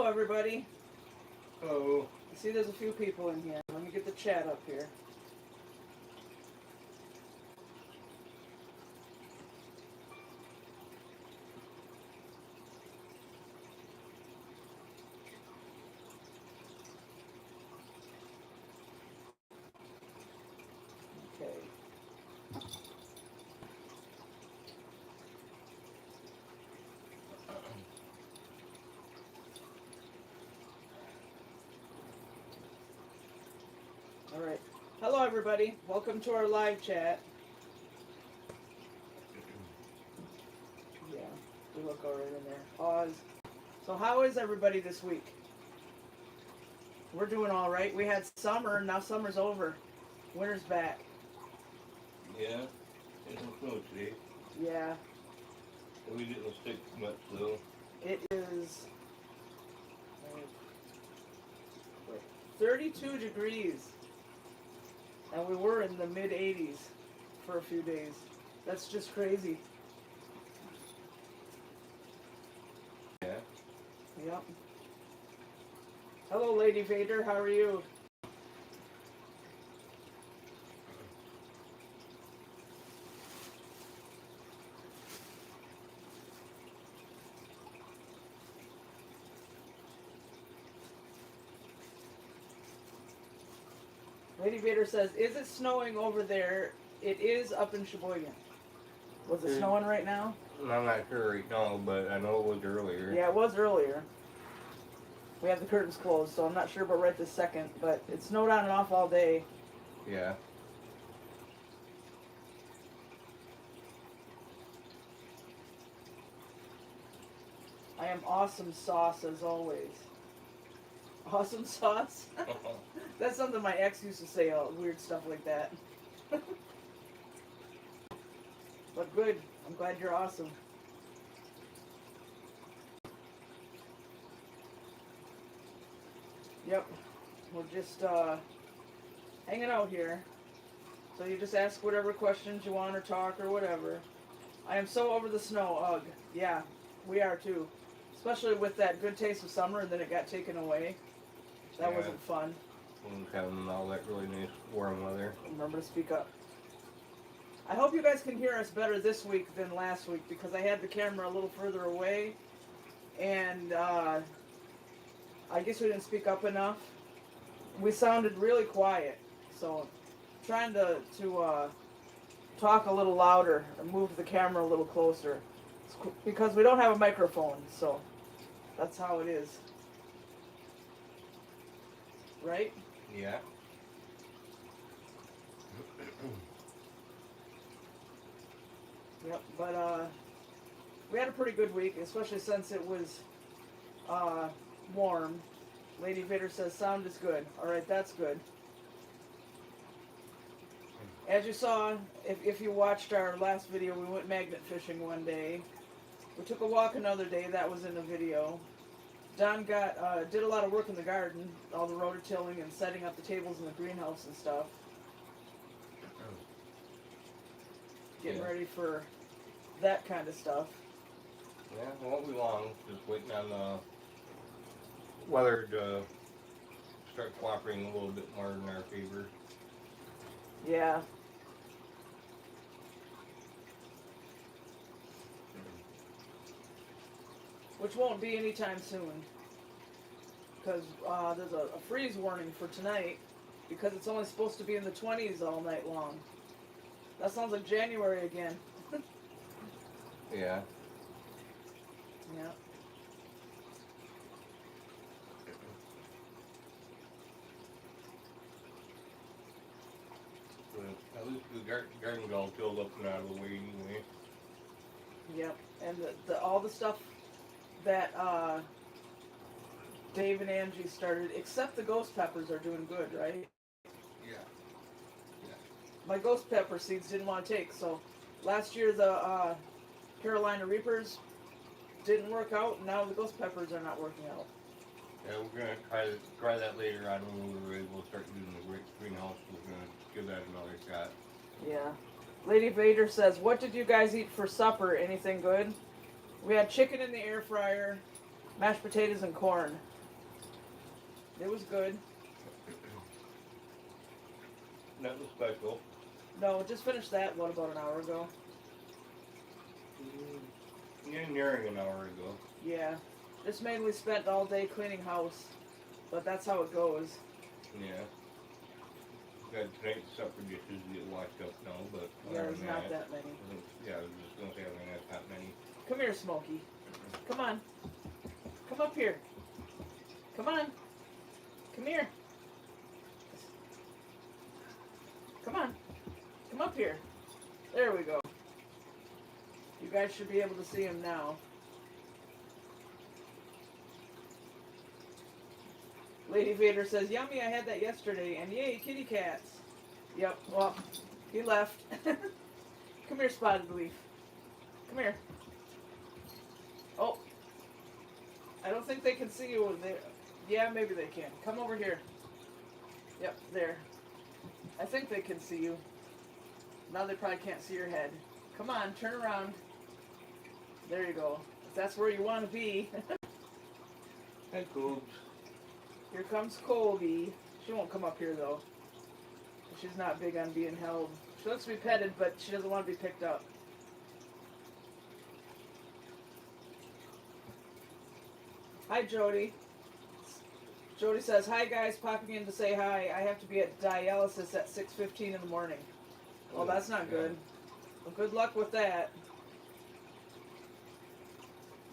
everybody. Hello. I see there's a few people in here. Let me get the chat up here. Okay. All right. Hello, everybody. Welcome to our live chat. Yeah, we look all right in there. Pause. So how is everybody this week? We're doing all right. We had summer, and now summer's over. Winter's back. Yeah, it was snow today. Yeah. We didn't stick much though. It is 32 degrees. And we were in the mid 80s for a few days. That's just crazy. Yeah. Yep. Hello, Lady Vader. How are you? Lady Vader says, is it snowing over there? It is up in Sheboygan. Was it snowing right now? I'm not sure right now, but I know it was earlier. Yeah, it was earlier. We have the curtains closed, so I'm not sure about right this second, but it snowed on and off all day. Yeah. I am awesome sauce as always. Awesome sauce? That's something my ex used to say, weird stuff like that. But good. I'm glad you're awesome. Yep. We're just hanging out here. So you just ask whatever questions you want or talk or whatever. I am so over the snow. Ugh. Yeah, we are too. Especially with that good taste of summer and then it got taken away. That Yeah. wasn't fun. When we having all that really nice warm weather. Remember to speak up. I hope you guys can hear us better this week than last week because I had the camera a little further away and I guess we didn't speak up enough. We sounded really quiet, so I'm trying to talk a little louder and move the camera a little closer because we don't have a microphone, so that's how it is. Right? Yeah. Yep, but we had a pretty good week, especially since it was warm. Lady Vader says sound is good. Alright, that's good. As you saw, if you watched our last video, we went magnet fishing one day. We took a walk another day, that was in the video. Don did a lot of work in the garden, all the rototilling and setting up the tables in the greenhouse and stuff. Getting ready for that kind of stuff. Yeah, it won't be long. Just waiting on the weather to start cooperating a little bit more in our favor. Yeah. Which won't be anytime soon. Because there's a freeze warning for tonight. Because it's only supposed to be in the 20s all night long. That sounds like January again. Yeah. Yeah. But at least the garden's all filled up and out of the way anyway. Yep. And all the stuff that Dave and Angie started, except the ghost peppers, are doing good, right? Yeah. Yeah. My ghost pepper seeds didn't want to take, so last year the Carolina Reapers didn't work out, and now the ghost peppers are not working out. Yeah, we're gonna try that later on when we're able to start doing the greenhouse. We're gonna give that another shot. Yeah. Lady Vader says, what did you guys eat for supper? Anything good? We had chicken in the air fryer, mashed potatoes and corn. It was good. Nothing special. No, just finished that, what, about an hour ago? Yeah, nearing an hour ago. Yeah. Just mainly spent all day cleaning house. But that's how it goes. Yeah. Got tonight's supper dishes to get washed up now, but Yeah, other there's than not that many. Yeah, I was just gonna say I don't have that many. Come here, Smokey. Come on. Come up here. Come on. Come here. Come on. Come up here. There we go. You guys should be able to see him now. Lady Vader says, yummy, I had that yesterday, and yay, kitty cats. Yep, well, he left. Come here, Spotted Leaf. Come here. Oh. I don't think they can see you. Yeah, maybe they can. Come over here. Yep, there. I think they can see you. Now they probably can't see your head. Come on, turn around. There you go. If that's where you want to be. Hey, Coobs. Here comes Colby. She won't come up here, though. She's not big on being held. She lets me petted, but she doesn't want to be picked up. Hi, Jody. Jody says, hi, guys. Popping in to say hi. I have to be at dialysis at 6:15 in the morning. Well, that's not good. Well, good luck with that.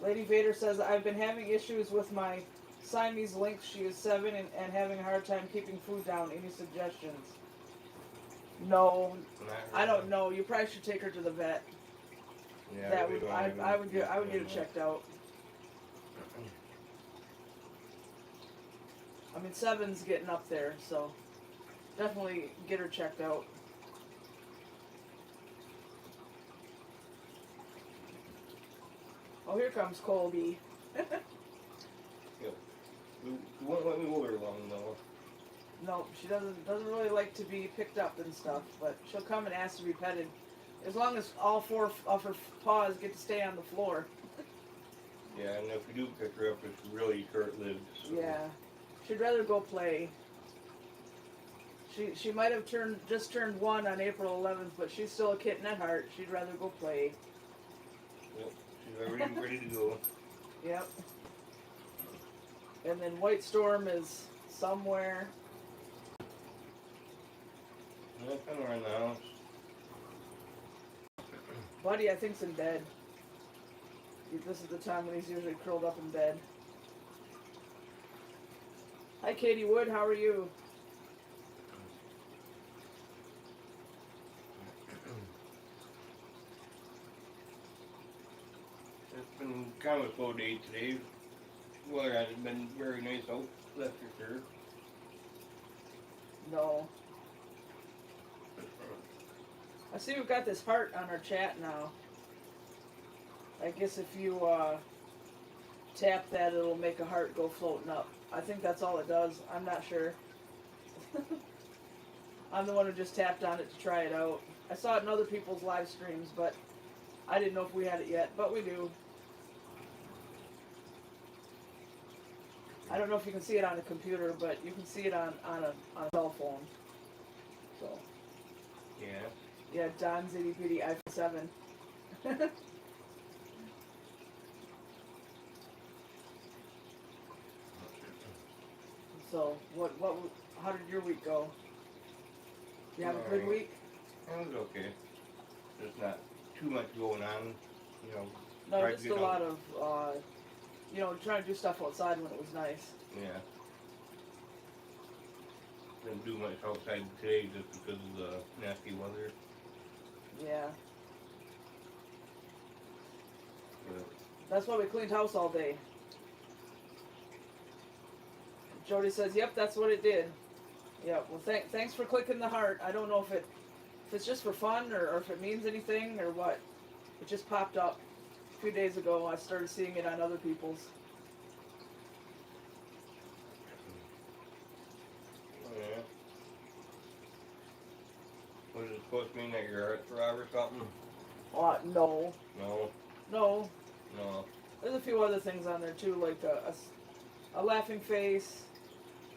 Lady Vader says, I've been having issues with my Siamese lynx. She is 7 and having a hard time keeping food down. Any suggestions? No, I don't know. You probably should take her to the vet. Yeah, That would I would get her checked out. I mean, 7's getting up there, so definitely get her checked out. Oh, here comes Colby. You won't let me hold her long though. No, she doesn't really like to be picked up and stuff, but she'll come and ask to be petted. As long as all 4 of her paws get to stay on the floor. Yeah, and if we do pick her up, it's really short-lived. So. Yeah. She'd rather go play. She might have just turned 1 on April 11th, but she's still a kitten at heart. She'd rather go play. Yep, she's already ready to go. Yep. And then White Storm is somewhere. Yeah, kind of around the house. Buddy, I think's in bed. This is the time when he's usually curled up in bed. Hi, Katie Wood. How are you? It's been kind of a slow day today. Weather hasn't been very nice out, that's for sure. No. I see we've got this heart on our chat now. I guess if you tap that, it'll make a heart go floating up. I think that's all it does. I'm not sure. I'm the one who just tapped on it to try it out. I saw it in other people's live streams, but I didn't know if we had it yet, but we do. I don't know if you can see it on a computer, but you can see it on a cell phone. So. Yeah. Yeah, Don's itty bitty iPhone 7. So, how did your week go? You have a good week? It was okay. There's not too much going on, you know. No, just a lot of, trying to do stuff outside when it was nice. Yeah. Didn't do much outside today just because of the nasty weather. Yeah. But That's why we cleaned house all day. Jody says, yep, that's what it did. Yeah, well, thanks for clicking the heart. I don't know if it's just for fun or if it means anything or what. It just popped up a few days ago. I started seeing it on other people's. yeah. Was it supposed to mean that your heart throb or something? No. No. No. No. There's a few other things on there too, like a laughing face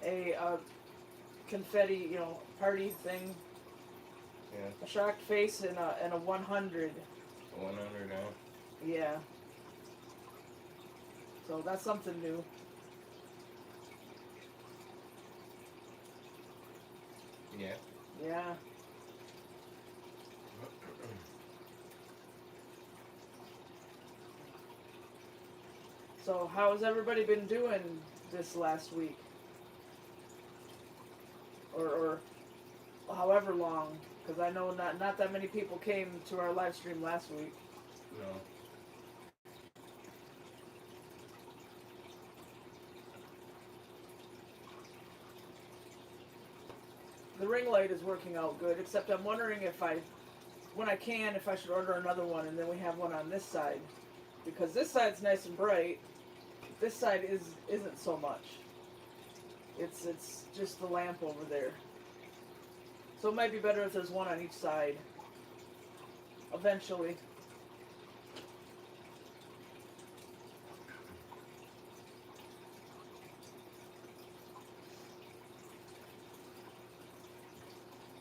a confetti, party thing. Yeah. A shocked face and a 100. 100, huh? Yeah. So that's something new. Yeah. Yeah. So how has everybody been doing this last week? Or however long, because I know not that many people came to our live stream last week. No. The ring light is working out good, except I'm wondering when I can, if I should order another one, and then we have one on this side, because this side's nice and bright. This side isn't so much. It's just the lamp over there. So it might be better if there's one on each side. Eventually.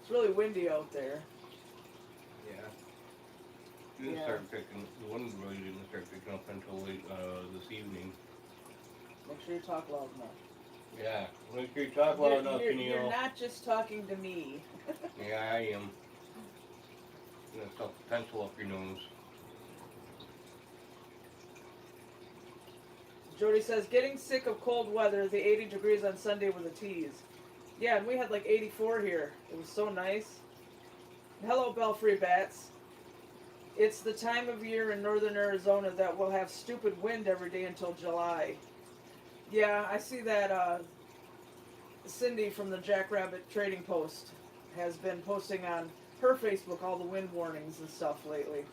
It's really windy out there. Yeah. Didn't start picking. The wind really didn't start picking up until late this evening. Make sure you talk loud enough. Yeah. Make sure you talk loud enough, You're not just talking to me. Yeah, I am. Gonna stuff the pencil up your nose. Jody says, getting sick of cold weather. The 80 degrees on Sunday was a tease. Yeah, and we had like 84 here. It was so nice. Hello, Belfry Bats. It's the time of year in northern Arizona that we'll have stupid wind every day until July. Yeah, I see that Cindy from the Jackrabbit Trading Post has been posting on her Facebook all the wind warnings and stuff lately.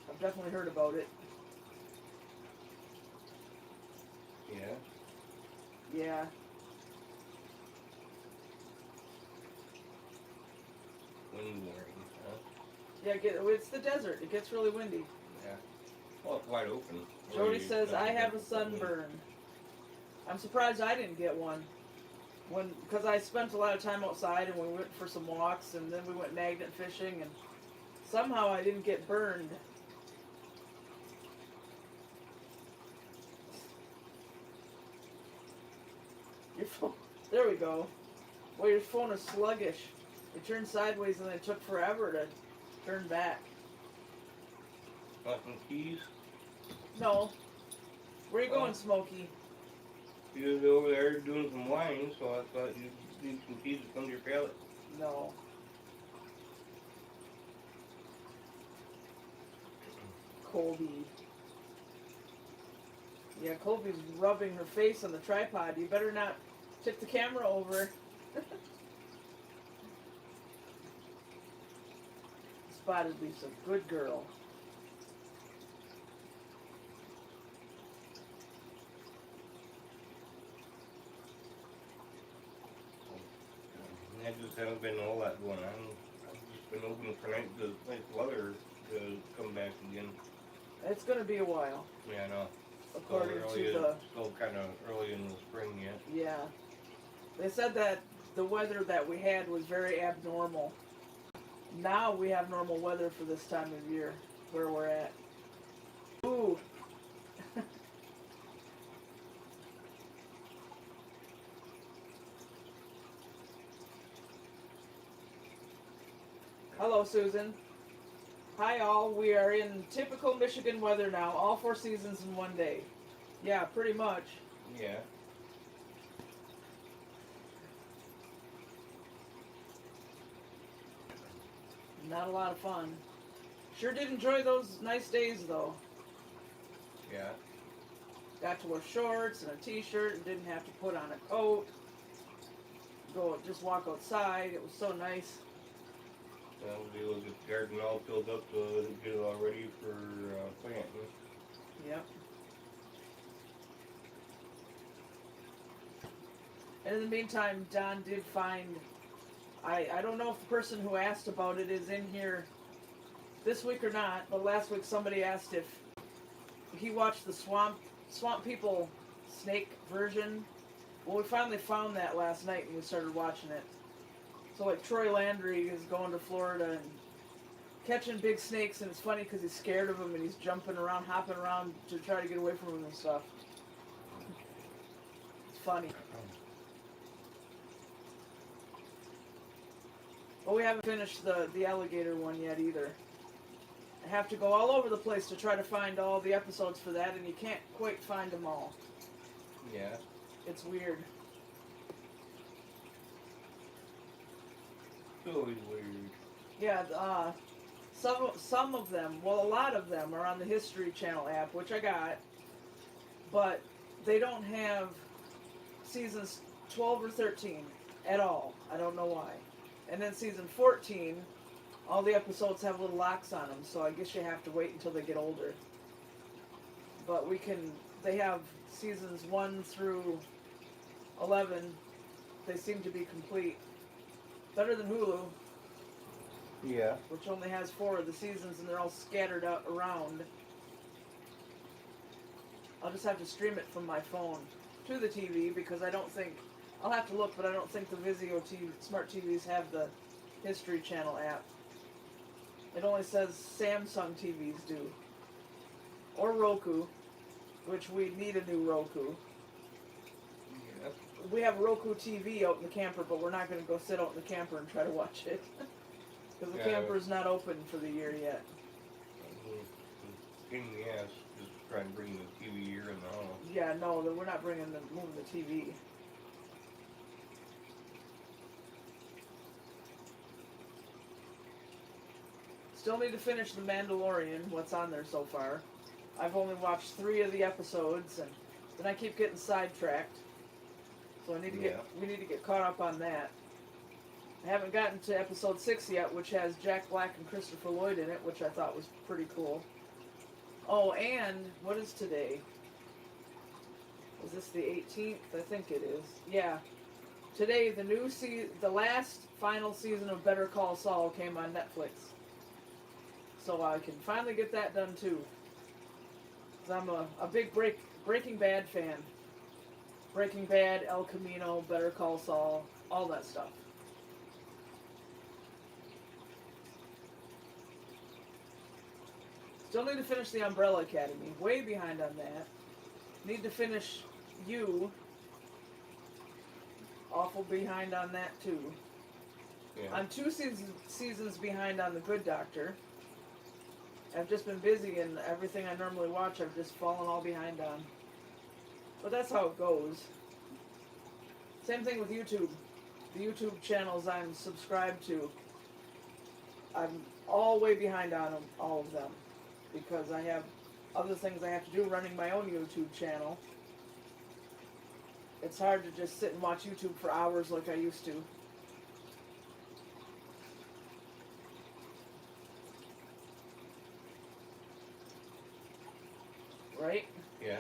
I've definitely heard about it. Yeah. Yeah. Wind warning, huh? Yeah, it's the desert. It gets really windy. Yeah. Well, it's wide open. Jody says, I have a sunburn. I'm surprised I didn't get one. Because I spent a lot of time outside and we went for some walks and then we went magnet fishing and somehow I didn't get burned. Your phone, there we go. Well, your phone is sluggish. It turned sideways and it took forever to turn back. Got some keys? No. Where you going, Smokey? He was over there doing some wine, so I thought you'd need some keys to come to your pallet. No. Colby. Yeah, Colby's rubbing her face on the tripod. You better not tip the camera over. Spotted Lisa, good girl. I just haven't been all that going on. I've just been hoping for nice weather to come back again. It's going to be a while. Yeah, I know. According to Still kind of early in the spring yet. Yeah. They said that the weather that we had was very abnormal. Now we have normal weather for this time of year, where we're at. Ooh. Hello, Susan. Hi, all. We are in typical Michigan weather now. All 4 seasons in one day. Yeah, pretty much. Yeah. Not a lot of fun. Sure did enjoy those nice days, though. Yeah. Got to wear shorts and a t-shirt and didn't have to put on a coat. Just walk outside. It was so nice. We'll get the garden all filled up to get it all ready for planting. Yep. And in the meantime, Don did find, I don't know if the person who asked about it is in here this week or not, but last week somebody asked if he watched the Swamp People snake version. Well, we finally found that last night and we started watching it. So like Troy Landry is going to Florida and catching big snakes, and it's funny because he's scared of them and he's jumping around, hopping around to try to get away from them and stuff. It's funny. But we haven't finished the alligator one yet either. I have to go all over the place to try to find all the episodes for that, and you can't quite find them all. Yeah. It's weird. Always weird. Yeah, some of them, well, a lot of them are on the History Channel app, which I got, but they don't have seasons 12 or 13 at all. I don't know why. And then season 14, all the episodes have little locks on them, so I guess you have to wait until they get older. But they have seasons 1 through 11. They seem to be complete. Better than Hulu, Yeah. which only has 4 of the seasons and they're all scattered out around. I'll just have to stream it from my phone to the TV because I'll have to look, but I don't think the Vizio smart TVs have the History Channel app. It only says Samsung TVs do. Or Roku, which we need a new Roku. Yeah. We have Roku TV out in the camper, but we're not going to go sit out in the camper and try to watch it. Because the camper is not open for the year yet. Pain in the ass, just try and bring the TV here in the house. Yeah, no, we're not moving the TV. Still need to finish The Mandalorian, what's on there so far. I've only watched 3 of the episodes, and then I keep getting sidetracked. So we need to get caught up on that. I haven't gotten to episode 6 yet, which has Jack Black and Christopher Lloyd in it, which I thought was pretty cool. Oh, and what is today? Is this the 18th? I think it is. Yeah. Today, the last final season of Better Call Saul came on Netflix. So I can finally get that done too. 'Cause I'm a big Breaking Bad fan. Breaking Bad, El Camino, Better Call Saul, all that stuff. Still need to finish The Umbrella Academy. Way behind on that. Need to finish You. Awful behind on that too. Yeah. I'm 2 seasons behind on The Good Doctor. I've just been busy and everything I normally watch I've just fallen all behind on. But that's how it goes. Same thing with YouTube. The YouTube channels I'm subscribed to, I'm all way behind on them, all of them. Because I have other things I have to do running my own YouTube channel. It's hard to just sit and watch YouTube for hours like I used to. Right? Yeah.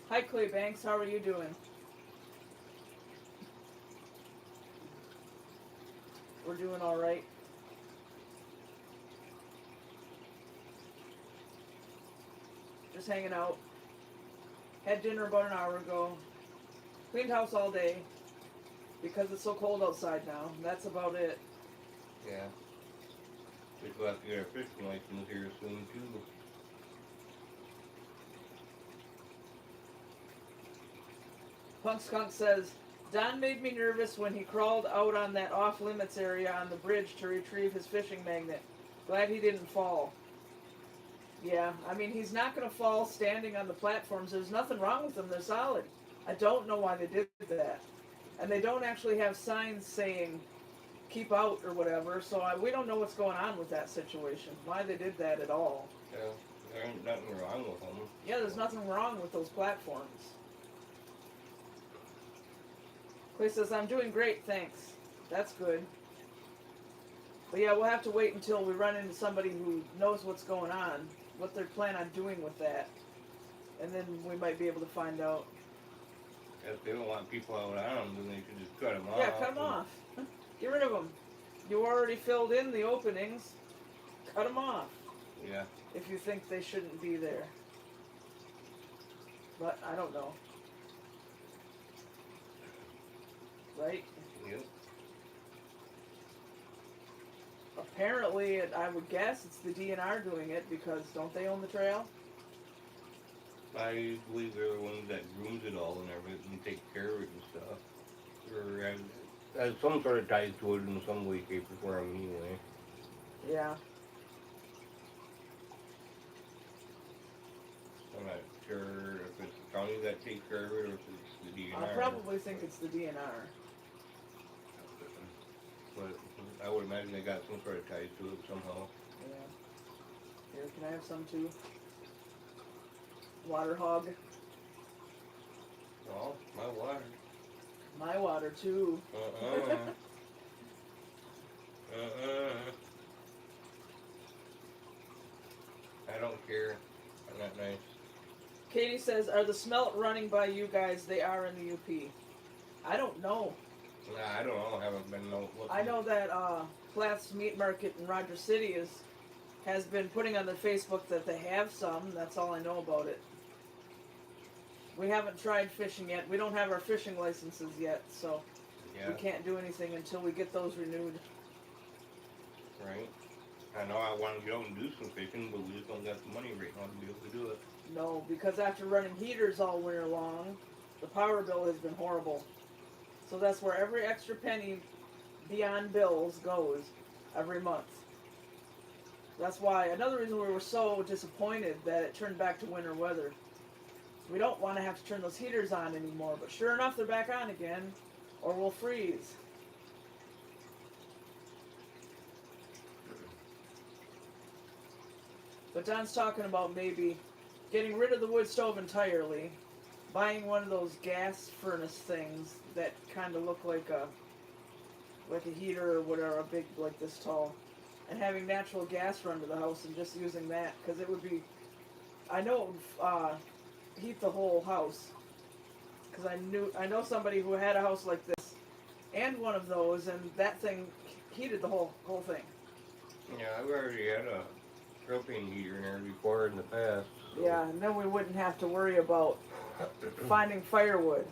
Hi Clay Banks, how are you doing? We're doing all right. Just hanging out. Had dinner about an hour ago. Cleaned house all day because it's so cold outside now. That's about it. Yeah. We'll have to get our fishing license here soon too. Punk Skunk says, Don made me nervous when he crawled out on that off-limits area on the bridge to retrieve his fishing magnet. Glad he didn't fall. Yeah, I mean, he's not going to fall standing on the platforms. There's nothing wrong with them. They're solid. I don't know why they did that. And they don't actually have signs saying, keep out or whatever, so we don't know what's going on with that situation, why they did that at all. Yeah, there ain't nothing wrong with them. Yeah, there's nothing wrong with those platforms. Clay says, I'm doing great, thanks. That's good. But yeah, we'll have to wait until we run into somebody who knows what's going on, what they're planning on doing with that. and then we might be able to find out. If they don't want people out on them, then they should just cut them off. Yeah, cut them off. Get rid of them. You already filled in the openings. Cut them off. Yeah. If you think they shouldn't be there. But I don't know. Right? Yep. Apparently, I would guess it's the DNR doing it because don't they own the trail? I believe they're the ones that grooms it all and everything, and take care of it and stuff. Or has some sort of ties to it in some way, shape, or form anyway. Yeah. I'm not sure if it's the county that takes care of it or if it's the DNR. I probably think it's the DNR. But I would imagine they got some sort of ties to it somehow. Yeah. Here, can I have some too? Water hog. Oh, my water. My water too. I don't care. I'm not nice. Katie says, are the smelt running by you guys? They are in the UP. I don't know. Nah, I don't know. I haven't been looking. I know that Plath's Meat Market in Rogers City has been putting on their Facebook that they have some. That's all I know about it. We haven't tried fishing yet. We don't have our fishing licenses yet, so we can't do anything until we get those renewed. Right. I know I want to go and do some fishing, but we just don't got the money right now to be able to do it. No, because after running heaters all winter long, the power bill has been horrible. So that's where every extra penny beyond bills goes every month. That's why, another reason we were so disappointed that it turned back to winter weather. We don't want to have to turn those heaters on anymore, but sure enough, they're back on again, or we'll freeze. But Don's talking about maybe getting rid of the wood stove entirely, buying one of those gas furnace things that kind of look like a heater or whatever, a big, like this tall, and having natural gas run to the house and just using that, because it would be, I know it would heat the whole house, because I know somebody who had a house like this and one of those, and that thing heated the whole thing. Yeah, I've already had a propane heater in there before in the past. So. Yeah, and then we wouldn't have to worry about finding firewood.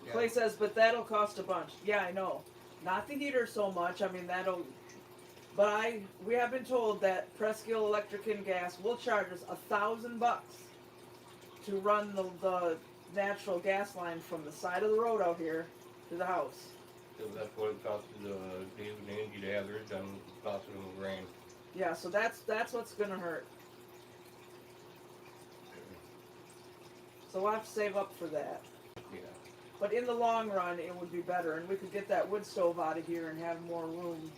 Yeah. Clay says, but that'll cost a bunch. Yeah, I know. Not the heater so much. I mean, but we have been told that Presskill Electric and Gas will charge us $1,000 to run the natural gas line from the side of the road out here to the house. So that's what it costed Dave and Angie to have theirs done. It costed them $1,000. Yeah, so that's what's gonna hurt. So we'll have to save up for that. Yeah. But in the long run, it would be better, and we could get that wood stove out of here and have more room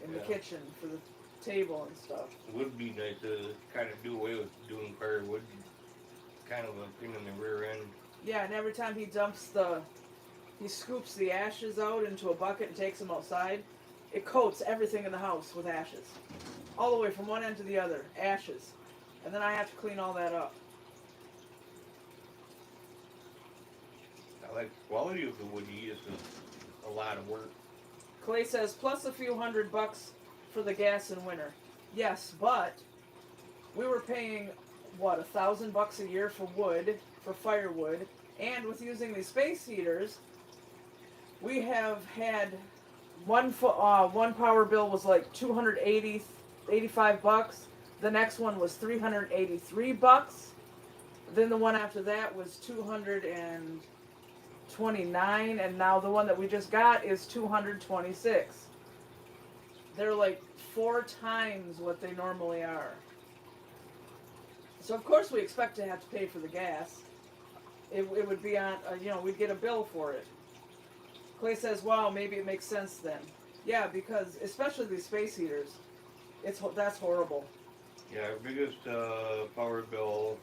in the kitchen for the table and stuff. It would be nice to kind of do away with doing firewood, kind of a thing in the rear end. Yeah, and every time he scoops the ashes out into a bucket and takes them outside, it coats everything in the house with ashes. All the way from one end to the other, ashes. And then I have to clean all that up. I like the quality of the wood he uses. A lot of work. Clay says, plus a few $100 for the gas in winter. Yes, but we were paying, what, $1,000 a year for wood, for firewood, and with using these space heaters, we have had one power bill was like $285. The next one was $383. Then the one after that was $229, and now the one that we just got is $226. They're like 4 times what they normally are. So of course we expect to have to pay for the gas. It would be on, we'd get a bill for it. Clay says, wow, maybe it makes sense then. Yeah, because especially these space heaters, that's horrible. Yeah, our biggest power bill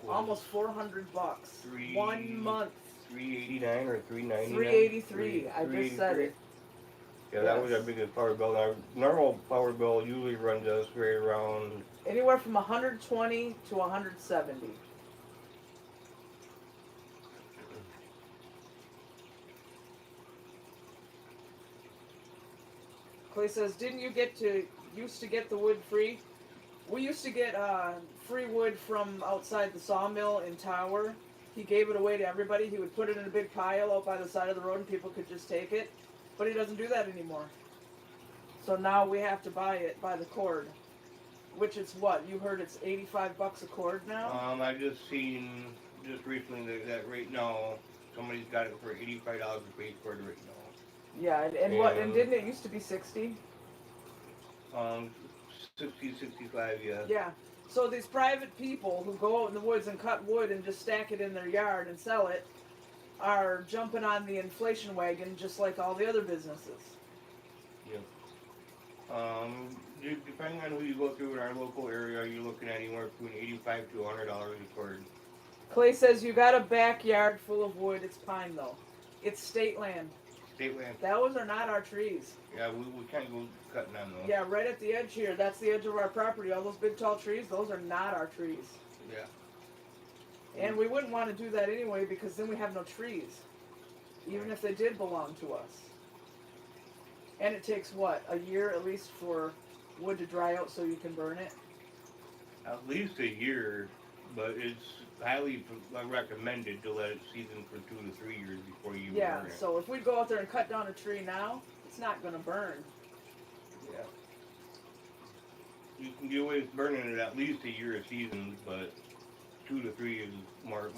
was almost $400. 1 month. $389 or $399. $383. I just said it. Yeah, that was our biggest power bill. Our normal power bill usually runs us right around anywhere from 120 to 170. Clay says, didn't you used to get the wood free? We used to get free wood from outside the sawmill in Tower. He gave it away to everybody. He would put it in a big pile out by the side of the road and people could just take it. But he doesn't do that anymore. So now we have to buy it by the cord. Which is what? You heard it's $85 a cord now? I just seen just recently that right now somebody's got it for $85 a base cord right now. Yeah, and what? And didn't it used to be 60? 60, 65, yeah. Yeah. So these private people who go out in the woods and cut wood and just stack it in their yard and sell it are jumping on the inflation wagon just like all the other businesses. Yeah. Depending on who you go through in our local area, you're looking at anywhere between $85 to $100 a cord. Clay says you got a backyard full of wood. It's pine though. It's state land. State land. Those are not our trees. Yeah, we can't go cutting on those. Yeah, right at the edge here. That's the edge of our property. All those big tall trees, those are not our trees. Yeah. And we wouldn't want to do that anyway because then we have no trees. Even if they did belong to us. And it takes what? A year at least for wood to dry out so you can burn it? At least a year, but it's highly recommended to let it season for 2 to 3 years before you burn it. So if we go out there and cut down a tree now, it's not going to burn. Yeah. You can get away with burning it at least a year of season, but 2 to 3 is more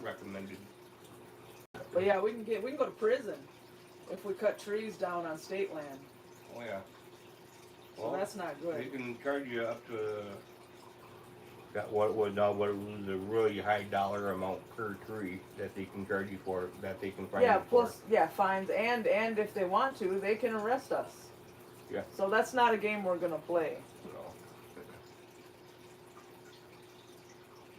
recommended. But yeah, we can go to prison if we cut trees down on state land. Oh yeah. So that's not good. They can charge you up to what was a really high dollar amount per tree that they can charge you for, that they can fine you for. Fines, and if they want to, they can arrest us. Yeah. So that's not a game we're gonna play. No.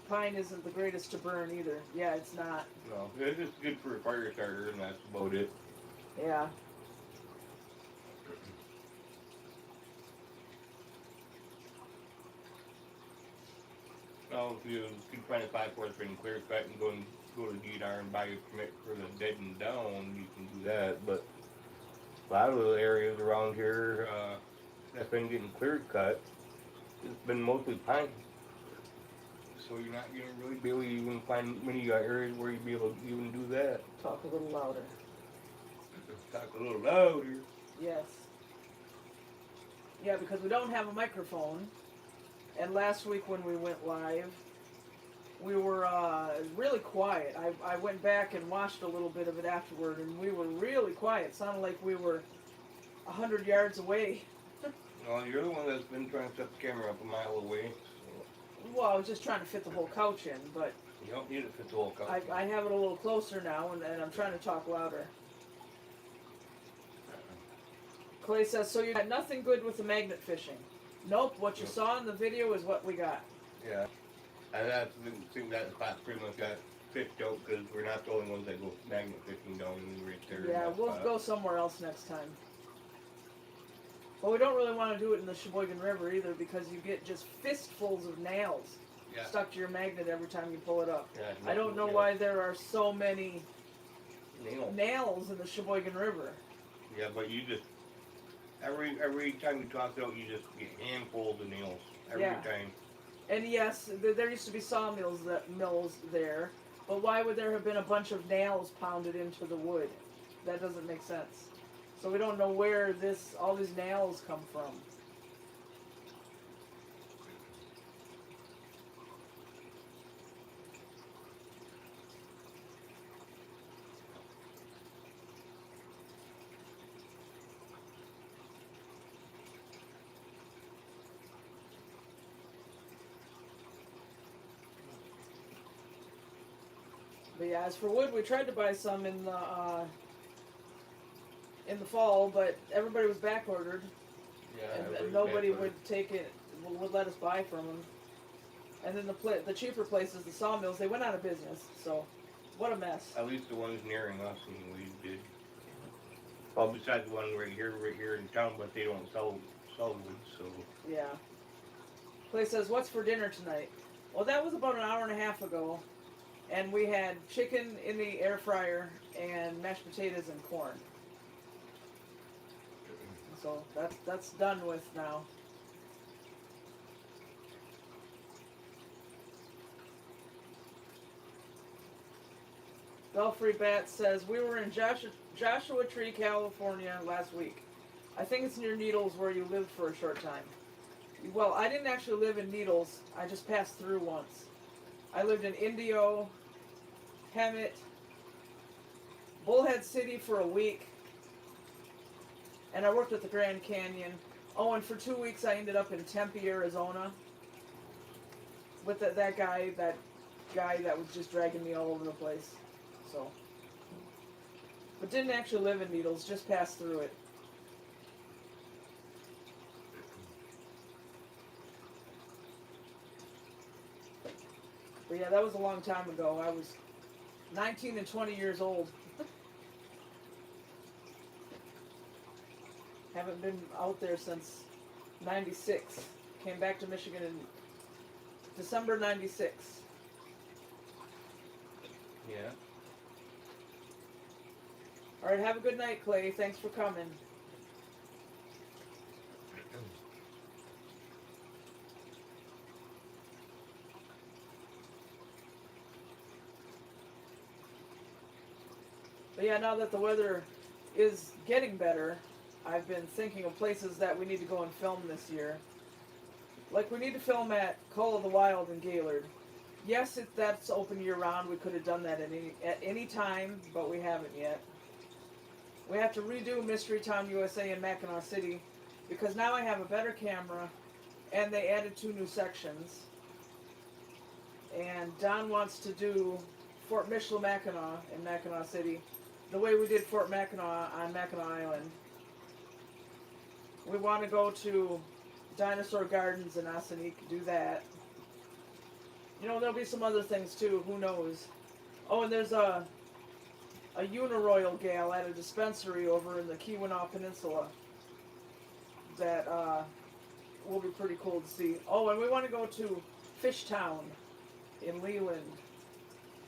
Pine isn't the greatest to burn either. Yeah, it's not. No, it's just good for a fire starter, and that's about it. Yeah. Now, if you can find a 5/4 clear cut and go to DNR and buy a permit for the dead and down, you can do that. But a lot of the areas around here that's been getting clear cut, it's been mostly pine. So you're not going to really be able to even find many areas where you'd be able to even do that. Talk a little louder. Talk a little louder. Yes. Yeah, because we don't have a microphone. And last week when we went live, we were really quiet. I went back and watched a little bit of it afterward, and we were really quiet. It sounded like we were 100 yards away. Well, you're the one that's been trying to set the camera up a mile away. So. Well, I was just trying to fit the whole couch in, but you don't need to fit the whole couch. I have it a little closer now, and I'm trying to talk louder. Clay says, so you got nothing good with the magnet fishing. Nope, what you saw in the video is what we got. Yeah, and that's the thing, that spot pretty much got fished out because we're not the only ones that go magnet fishing down right there. Yeah, we'll go somewhere else next time. But we don't really want to do it in the Sheboygan River either because you get just fistfuls of nails stuck to your magnet every time you pull it up. Yeah, I don't know why there are so many nails in the Sheboygan River. Yeah, but you just... Every time you toss it out, you just get handfuls of nails every time. And yes, there used to be sawmills mills there, but why would there have been a bunch of nails pounded into the wood? That doesn't make sense. So we don't know where all these nails come from. But yeah, as for wood, we tried to buy some in the fall, but everybody was back ordered, and nobody would take it, would let us buy from them. And then the cheaper places, the sawmills, they went out of business. So, what a mess. At least the ones nearing us, and we did. Well, besides the one right here in town, but they don't sell wood, so. Yeah. Clay says, what's for dinner tonight? Well, that was about an hour and a half ago, and we had chicken in the air fryer and mashed potatoes and corn. So that's done with now. Belfry Bat says, we were in Joshua Tree, California last week. I think it's near Needles where you lived for a short time. Well, I didn't actually live in Needles. I just passed through once. I lived in Indio, Hemet, Bullhead City for a week, and I worked at the Grand Canyon. Oh, and for 2 weeks I ended up in Tempe, Arizona, with that guy that was just dragging me all over the place. So, but didn't actually live in Needles, just passed through it. But yeah, that was a long time ago. I was 19 and 20 years old. Haven't been out there since 96. Came back to Michigan in December 96. Yeah. Alright, have a good night, Clay. Thanks for coming. But yeah, now that the weather is getting better, I've been thinking of places that we need to go and film this year. Like, we need to film at Call of the Wild in Gaylord. Yes, that's open year-round. We could have done that at any time, but we haven't yet. We have to redo Mystery Town USA in Mackinac City, because now I have a better camera, and they added 2 new sections. And Don wants to do Fort Michilimackinac in Mackinac City, the way we did Fort Mackinac on Mackinac Island. We want to go to Dinosaur Gardens in Asanique, do that. You know, there'll be some other things too, who knows. Oh, and there's a Uniroyal gal at a dispensary over in the Keweenaw Peninsula that will be pretty cool to see. Oh, and we want to go to Fishtown in Leland.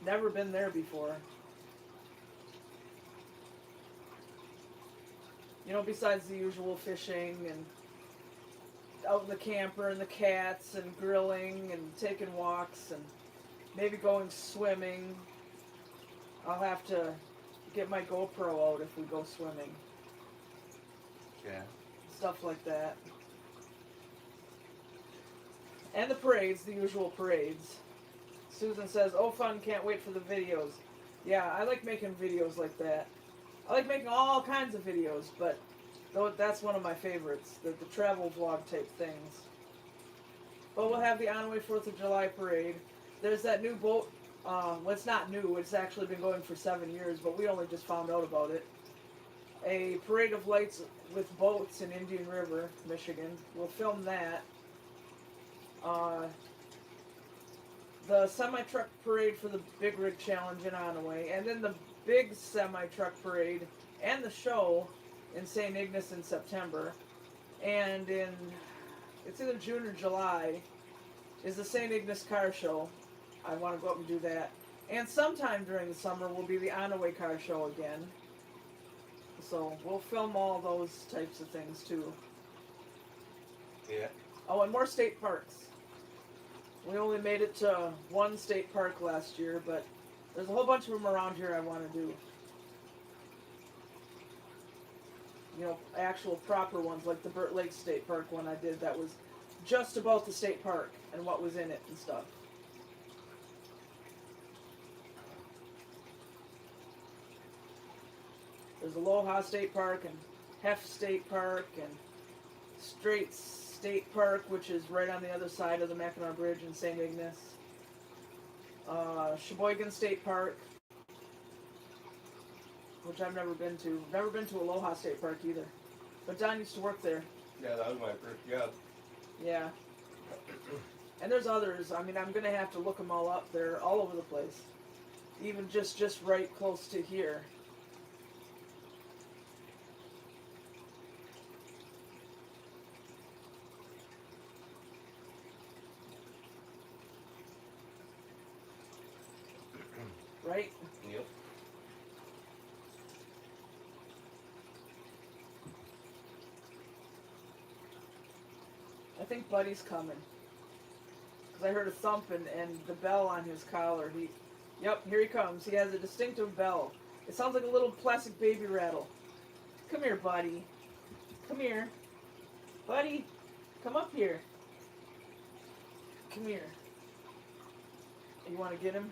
Never been there before. You know, besides the usual fishing and out in the camper and the cats and grilling and taking walks and maybe going swimming. I'll have to get my GoPro out if we go swimming. Yeah. Stuff like that. And the parades, the usual parades. Susan says, oh fun, can't wait for the videos. Yeah, I like making videos like that. I like making all kinds of videos, but that's one of my favorites, the travel vlog type things. But we'll have the On-Way 4th of July parade. There's that new boat, well, it's not new, it's actually been going for 7 years, but we only just found out about it. A parade of lights with boats in Indian River, Michigan. We'll film that. The semi-truck parade for the Big Rig Challenge in On-Way, and then the big semi-truck parade and the show in St. Ignace in September, and in, it's either June or July, is the St. Ignace car show. I want to go up and do that. And sometime during the summer will be the On-Way car show again. So we'll film all those types of things too. Yeah. Oh, and more state parks. We only made it to one state park last year, but there's a whole bunch of them around here I want to do. You know, actual proper ones, like the Burt Lake State Park one I did that was just about the state park and what was in it and stuff. There's Aloha State Park and Hef State Park and Straits State Park, which is right on the other side of the Mackinac Bridge in St. Ignace. Sheboygan State Park, which I've never been to. Never been to Aloha State Park either. But Don used to work there. Yeah, that was my first job. Yeah. And there's others. I mean, I'm going to have to look them all up. They're all over the place. Even just right close to here. right? Yep. I think Buddy's coming. Because I heard a thumping and the bell on his collar. Yep, here he comes. He has a distinctive bell. It sounds like a little plastic baby rattle. Come here, Buddy. Come here. Buddy, come up here. Come here. You want to get him?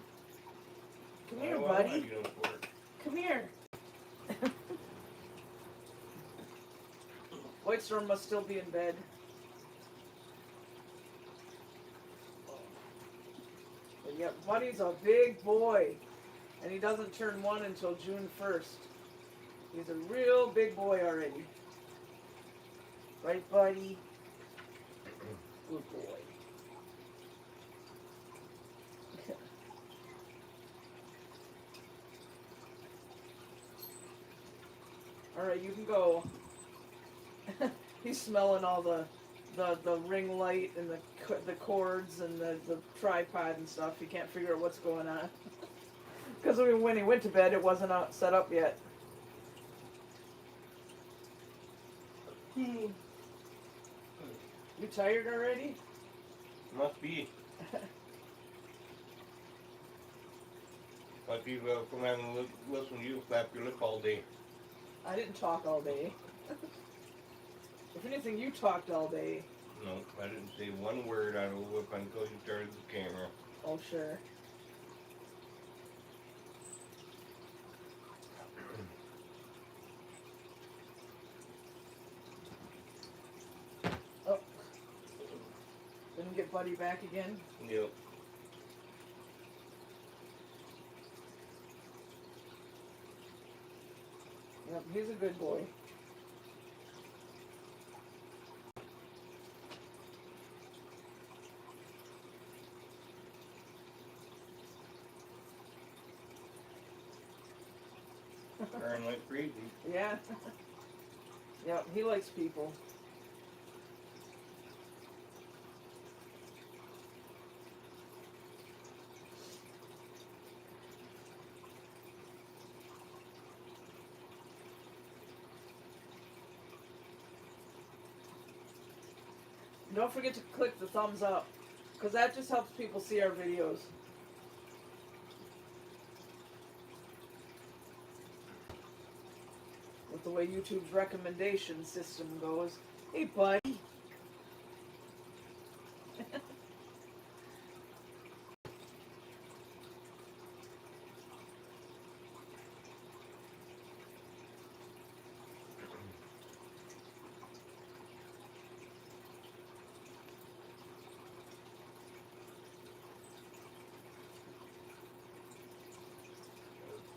Come here, buddy. Come here. White Storm must still be in bed. But yeah, Buddy's a big boy. And he doesn't turn 1 until June 1st. He's a real big boy already. Right, Buddy? Good boy. Alright, you can go. He's smelling all the ring light and the cords and the tripod and stuff. He can't figure out what's going on. Because when he went to bed, it wasn't set up yet. You tired already? Must be. Must be from having to listen to you flap your lip all day. I didn't talk all day. If anything, you talked all day. No, I didn't say one word out of a whip until you started the camera. Oh, sure. Oh. Didn't get Buddy back again? Yep. Yep, he's a good boy. Burn like crazy. Yeah. Yep, he likes people. Don't forget to click the thumbs up, because that just helps people see our videos. With the way YouTube's recommendation system goes. Hey, buddy.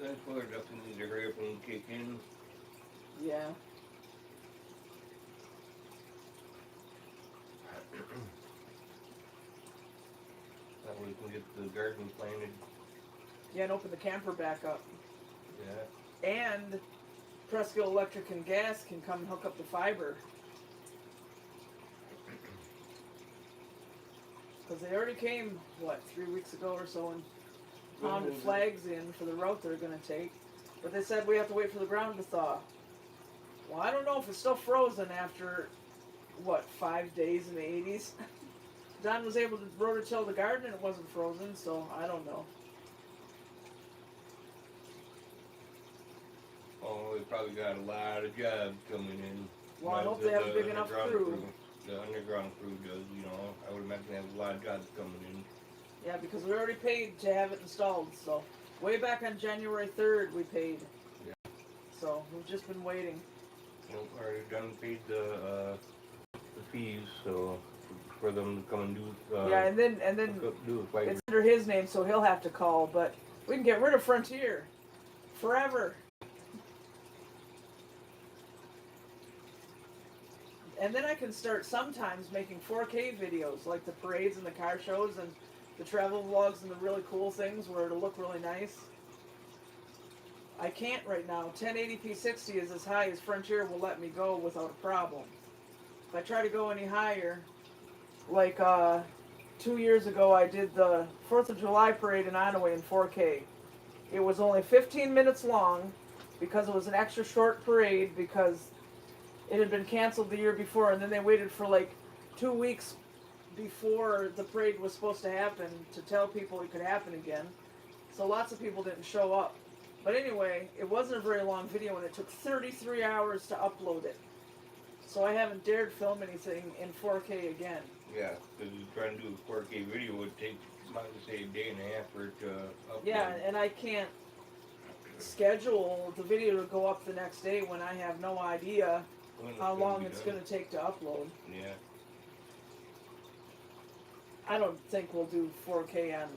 That's why I definitely need to hurry up and kick in. Yeah. That way we can get the garden planted. Yeah, and open the camper back up. Yeah. And Presco Electric and Gas can come and hook up the fiber. Because they already came, what, 3 weeks ago or so, and pounded flags in for the route they're going to take. But they said we have to wait for the ground to thaw. Well, I don't know if it's still frozen after, what, 5 days in the 80s? Don was able to rototill the garden and it wasn't frozen, so I don't know. Oh, they probably got a lot of jobs coming in. Well, I hope they have a big enough crew. The underground crew does, you know. I would imagine they have a lot of jobs coming in. Yeah, because we already paid to have it installed, so way back on January 3rd we paid. Yeah. So we've just been waiting. Nope, already done paid the fees, so for them to come and do Yeah, and then do it. it's under his name, so he'll have to call. But we can get rid of Frontier forever. And then I can start sometimes making 4K videos, like the parades and the car shows and the travel vlogs and the really cool things where it'll look really nice. I can't right now. 1080p 60 is as high as Frontier will let me go without a problem. If I try to go any higher, like 2 years ago I did the 4th of July parade in Onaway in 4K. It was only 15 minutes long because it was an extra short parade because it had been canceled the year before, and then they waited for like 2 weeks before the parade was supposed to happen to tell people it could happen again. So lots of people didn't show up. But anyway, it wasn't a very long video, and it took 33 hours to upload it. So I haven't dared film anything in 4K again. Yeah, because you try and do a 4K video, it would take, might say, a day and a half for it to upload. Yeah, and I can't schedule the video to go up the next day when I have no idea When how gonna long be it's done. going to take to upload. Yeah. I don't think we'll do 4K on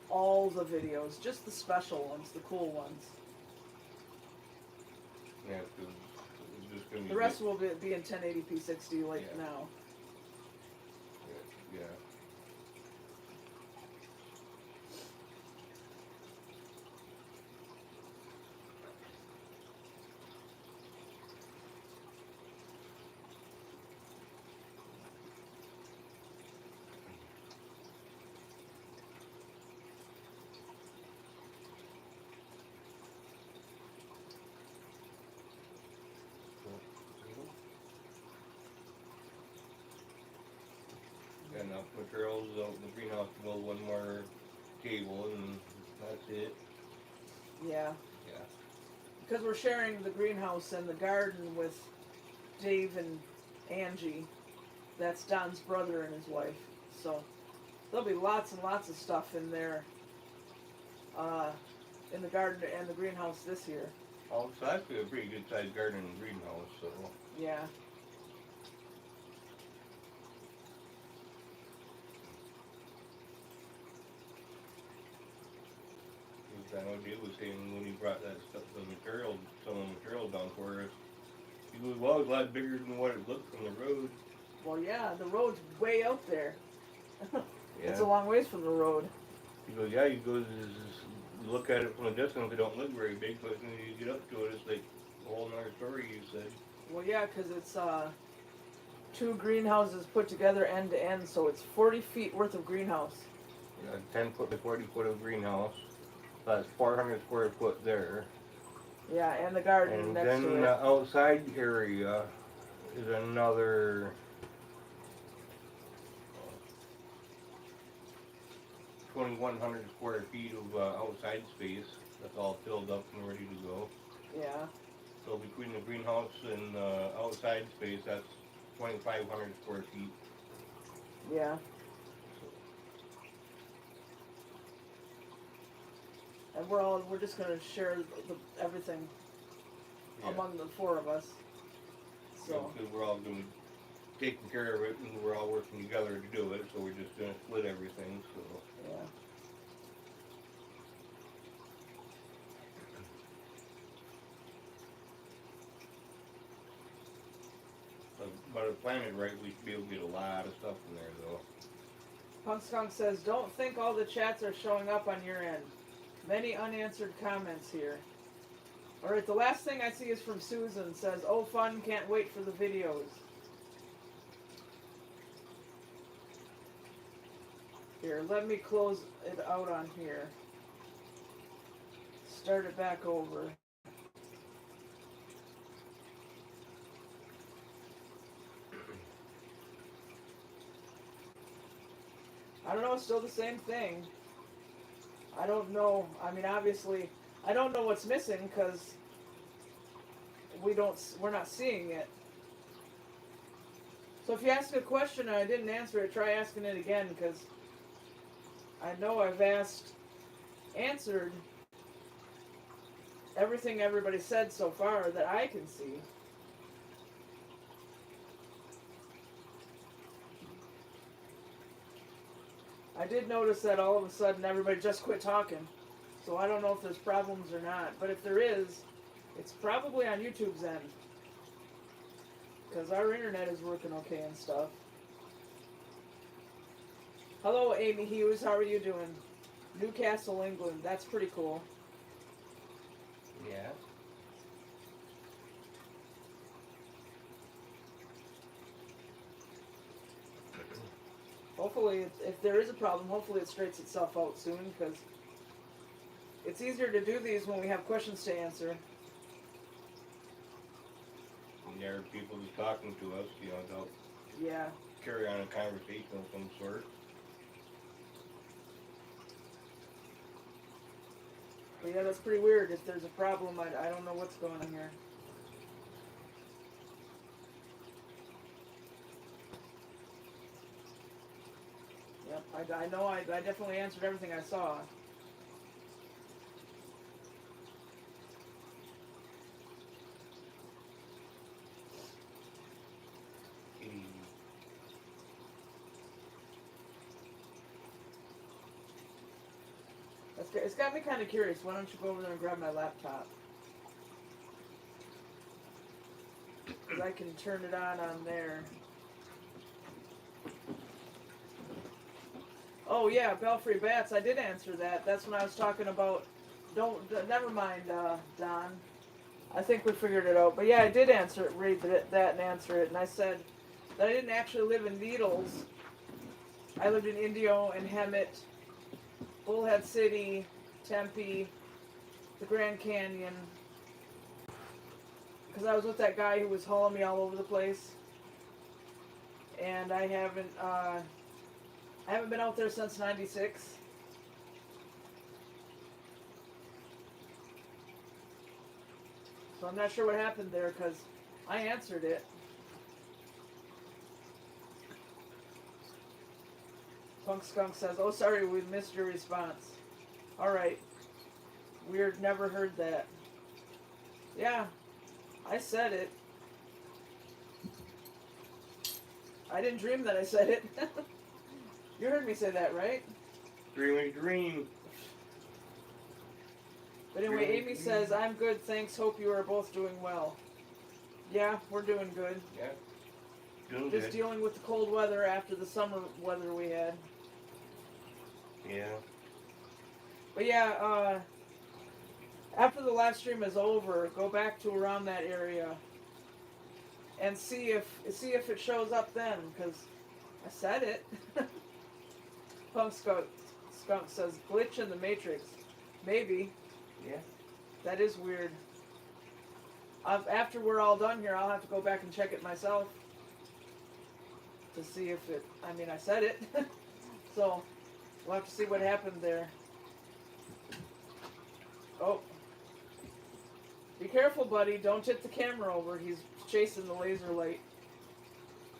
all the videos, just the special ones, the cool ones. Yeah, because it's just going to be... The rest will be in 1080p 60 like Yeah. now. Yeah. Enough materials out in the greenhouse to build one more table, and that's it. Yeah. Yeah. Because we're sharing the greenhouse and the garden with Dave and Angie. That's Don's brother and his wife. So there'll be lots and lots of stuff in there, in the garden and the greenhouse this year. Oh, it's actually a pretty good sized garden and greenhouse, so... Yeah. I know Dave was saying when he brought that stuff, the material, some of the material down for us, he goes, well, it's a lot bigger than what it looked from the road. Well, yeah, the road's way out there. Yeah. It's a long ways from the road. He goes, yeah, he goes, you look at it from a distance, it don't look very big, but when you get up to it, it's like a whole nother story, you said. Well, yeah, because it's 2 greenhouses put together end to end, so it's 40 feet worth of greenhouse. 10 foot to 40 foot of greenhouse. That's 400 square foot there. Yeah, and the garden And next then to it. the outside area is another 2,100 square feet of outside space. That's all filled up and ready to go. Yeah. So between the greenhouse and outside space, that's 2,500 square feet. Yeah. And we're just gonna share everything Yeah. among the 4 of us. So Because we're all going to be taking care of it, and we're all working together to do it. So we're just going to split everything. So. yeah. But if planted right, we should be able to get a lot of stuff in there, though. Punk Skunk says, "Don't think all the chats are showing up on your end. Many unanswered comments here." All right, the last thing I see is from Susan. Says, "Oh, fun! Can't wait for the videos." Here, let me close it out on here. Start it back over. I don't know, it's still the same thing. I don't know, I mean, obviously, I don't know what's missing because we're not seeing it. So if you ask a question and I didn't answer it, try asking it again, because I know I've answered everything everybody said so far that I can see. I did notice that all of a sudden everybody just quit talking. So I don't know if there's problems or not. But if there is, it's probably on YouTube's end. Because our internet is working okay and stuff. Hello, Amy Hughes. How are you doing? Newcastle, England. That's pretty cool. Yeah. Hopefully, if there is a problem, hopefully it straightens itself out soon, because it's easier to do these when we have questions to answer. And there are people who's talking to us, you know, they'll Yeah. carry on a conversation of some sort. But yeah, that's pretty weird. If there's a problem, I don't know what's going on here. Yep, I know I definitely answered everything I saw. It's got me kind of curious. Why don't you go over there and grab my laptop? 'Cause I can turn it on there. Oh yeah, Belfry Bats. I did answer that. That's when I was talking about. Never mind, Don. I think we figured it out. But yeah, I did answer it. Read that and answer it. And I said that I didn't actually live in Needles. I lived in Indio and Hemet, Bullhead City, Tempe, the Grand Canyon. Because I was with that guy who was hauling me all over the place. And I haven't been out there since '96. So I'm not sure what happened there because I answered it. Punk Skunk says, "Oh, sorry, we missed your response." All right. Weird, never heard that. Yeah, I said it. I didn't dream that I said it. You heard me say that, right? Dream. But anyway, Amy says, "I'm good, thanks. Hope you are both doing well." Yeah, we're doing good. Yeah. Doing Just good. dealing with the cold weather after the summer weather we had. Yeah. But yeah, after the live stream is over, go back to around that area and see if it shows up then, because I said it. Punk Skunk says, "Glitch in the Matrix." Maybe. Yeah. That is weird. After we're all done here, I'll have to go back and check it myself to see if it, I mean, I said it. So, we'll have to see what happened there. Oh. Be careful, buddy. Don't tip the camera over. He's chasing the laser light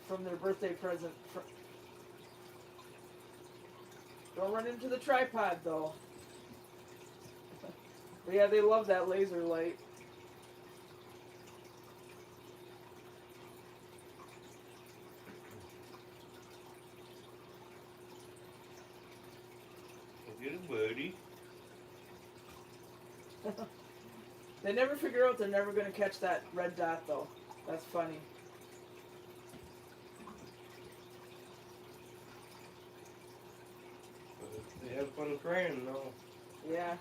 from their birthday present. Don't run into the tripod, though. But yeah, they love that laser light. Get a buddy. They never figure out they're never going to catch that red dot, though. That's funny. They have fun trying, though. Yeah.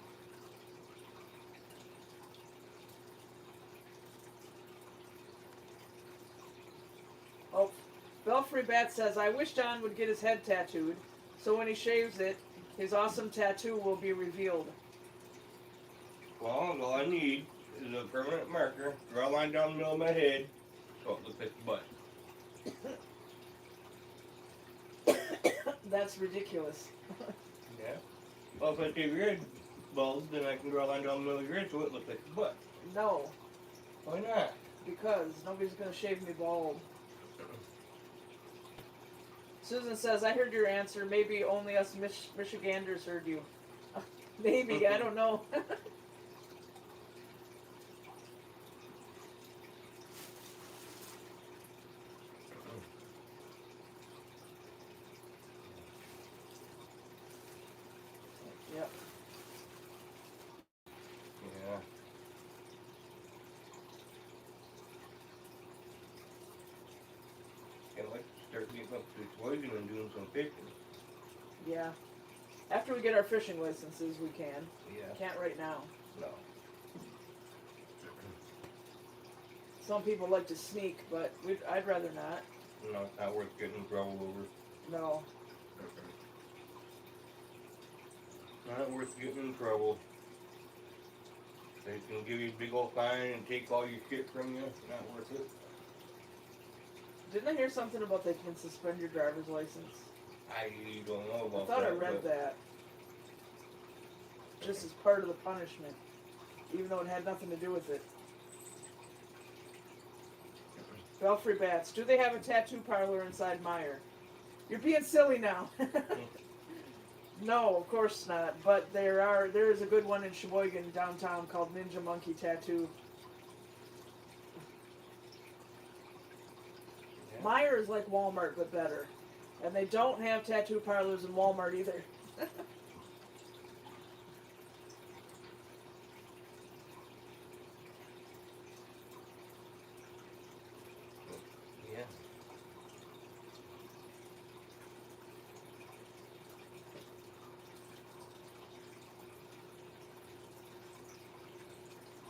Oh, Belfry Bat says, "I wish Don would get his head tattooed, so when he shaves it, his awesome tattoo will be revealed." Well, all I need is a permanent marker, draw a line down the middle of my head, so it looks like the butt. That's ridiculous. Yeah. Well, if I take red balls, then I can draw a line down the middle of your head so it looks like the butt. No, Why not? because nobody's going to shave me bald. Susan says, "I heard your answer. Maybe only us Michiganders heard you." Maybe, I don't know. Yep. Yeah. I'd like to start getting up to explosion and doing some fishing. Yeah. After we get our fishing licenses, we can. Yeah. Can't right now. No. Some people like to sneak, but I'd rather not. No, it's not worth getting in trouble over. No. Not worth getting in trouble. They can give you a big old fine and take all your shit from you. Not worth it. Didn't I hear something about they can suspend your driver's license? I don't know I about thought that. I read that. Just as part of the punishment. Even though it had nothing to do with it. Belfry Bats. Do they have a tattoo parlor inside Meyer? You're being silly now. No, of course not. But there is a good one in Sheboygan downtown called Ninja Monkey Tattoo. Yeah. Meyer is like Walmart but better. And they don't have tattoo parlors in Walmart either. Yeah.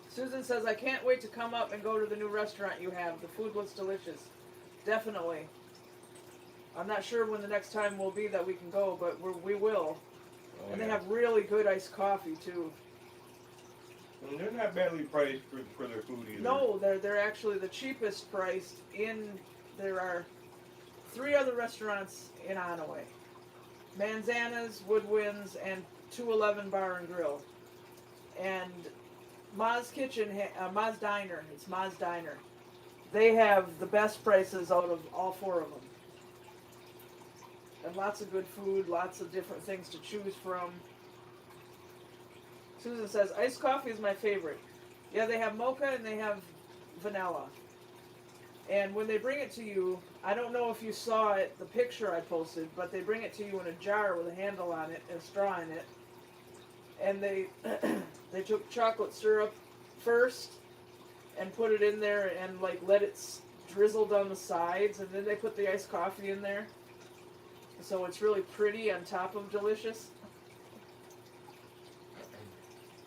Susan says, I can't wait to come up and go to the new restaurant you have. The food looks delicious. Definitely. I'm not sure when the next time will be that we can go, but we will. Oh, And they yeah. have really good iced coffee, too. And they're not badly priced for their food either. No, they're actually the cheapest priced in... There are 3 other restaurants in Onaway. Manzana's, Woodwinds, and 211 Bar and Grill. And Ma's Kitchen, Ma's Diner, it's Ma's Diner. They have the best prices out of all 4 of them. And lots of good food, lots of different things to choose from. Susan says, iced coffee is my favorite. Yeah, they have mocha and they have vanilla. And when they bring it to you, I don't know if you saw it, the picture I posted, but they bring it to you in a jar with a handle on it and a straw in it. And they they took chocolate syrup first and put it in there and like let it drizzle down the sides, and then they put the iced coffee in there. So it's really pretty on top of delicious.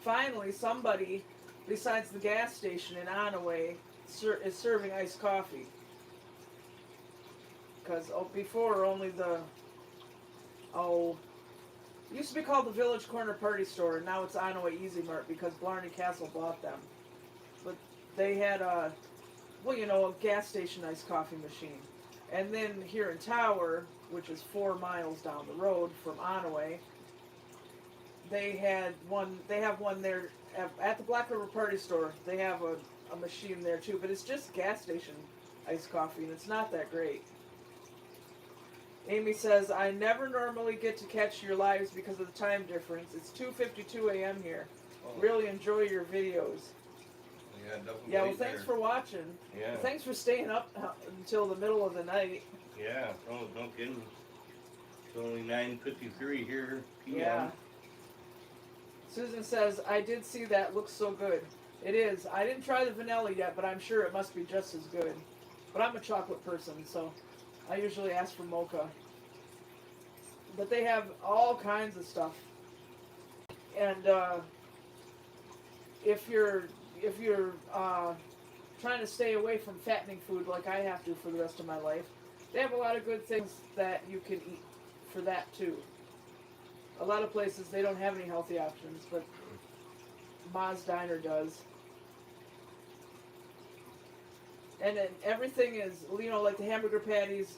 Finally, somebody besides the gas station in Onaway is serving iced coffee. Because before only it used to be called the Village Corner Party Store, and now it's Onaway Easy Mart because Blarney Castle bought them. But they had a gas station iced coffee machine. And then here in Tower, which is 4 miles down the road from Onaway, they have one there at the Black River Party Store. They have a machine there too, but it's just gas station iced coffee, and it's not that great. Amy says, I never normally get to catch your lives because of the time difference. It's 2:52 a.m. here. Oh. Really enjoy your videos. Yeah, double Yeah, well, late thanks there. for watching. Yeah. Well, thanks for staying up until the middle of the night. Yeah, no kidding. It's only 9:53 here p.m. Yeah. Susan says, I did see that. Looks so good. It is. I didn't try the vanilla yet, but I'm sure it must be just as good. But I'm a chocolate person, so I usually ask for mocha. But they have all kinds of stuff. And if you're trying to stay away from fattening food like I have to for the rest of my life, they have a lot of good things that you can eat for that too. A lot of places they don't have any healthy options, but Ma's Diner does. And then everything is, like the hamburger patties,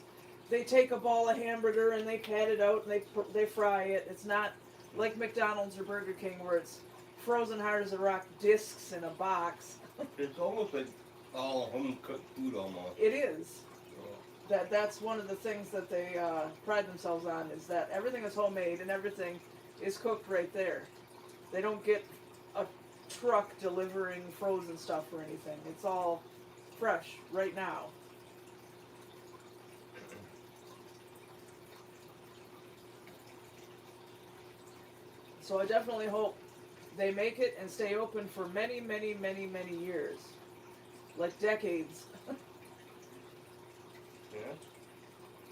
they take a ball of hamburger and they pat it out and they fry it. It's not like McDonald's or Burger King where it's frozen hard as a rock discs in a box. It's almost like all home cooked food almost. It is. That's one of the things that they pride themselves on, is that everything is homemade and everything is cooked right there. They don't get a truck delivering frozen stuff or anything. It's all fresh right now. So I definitely hope they make it and stay open for many, many, many, many years. Like decades. Yeah.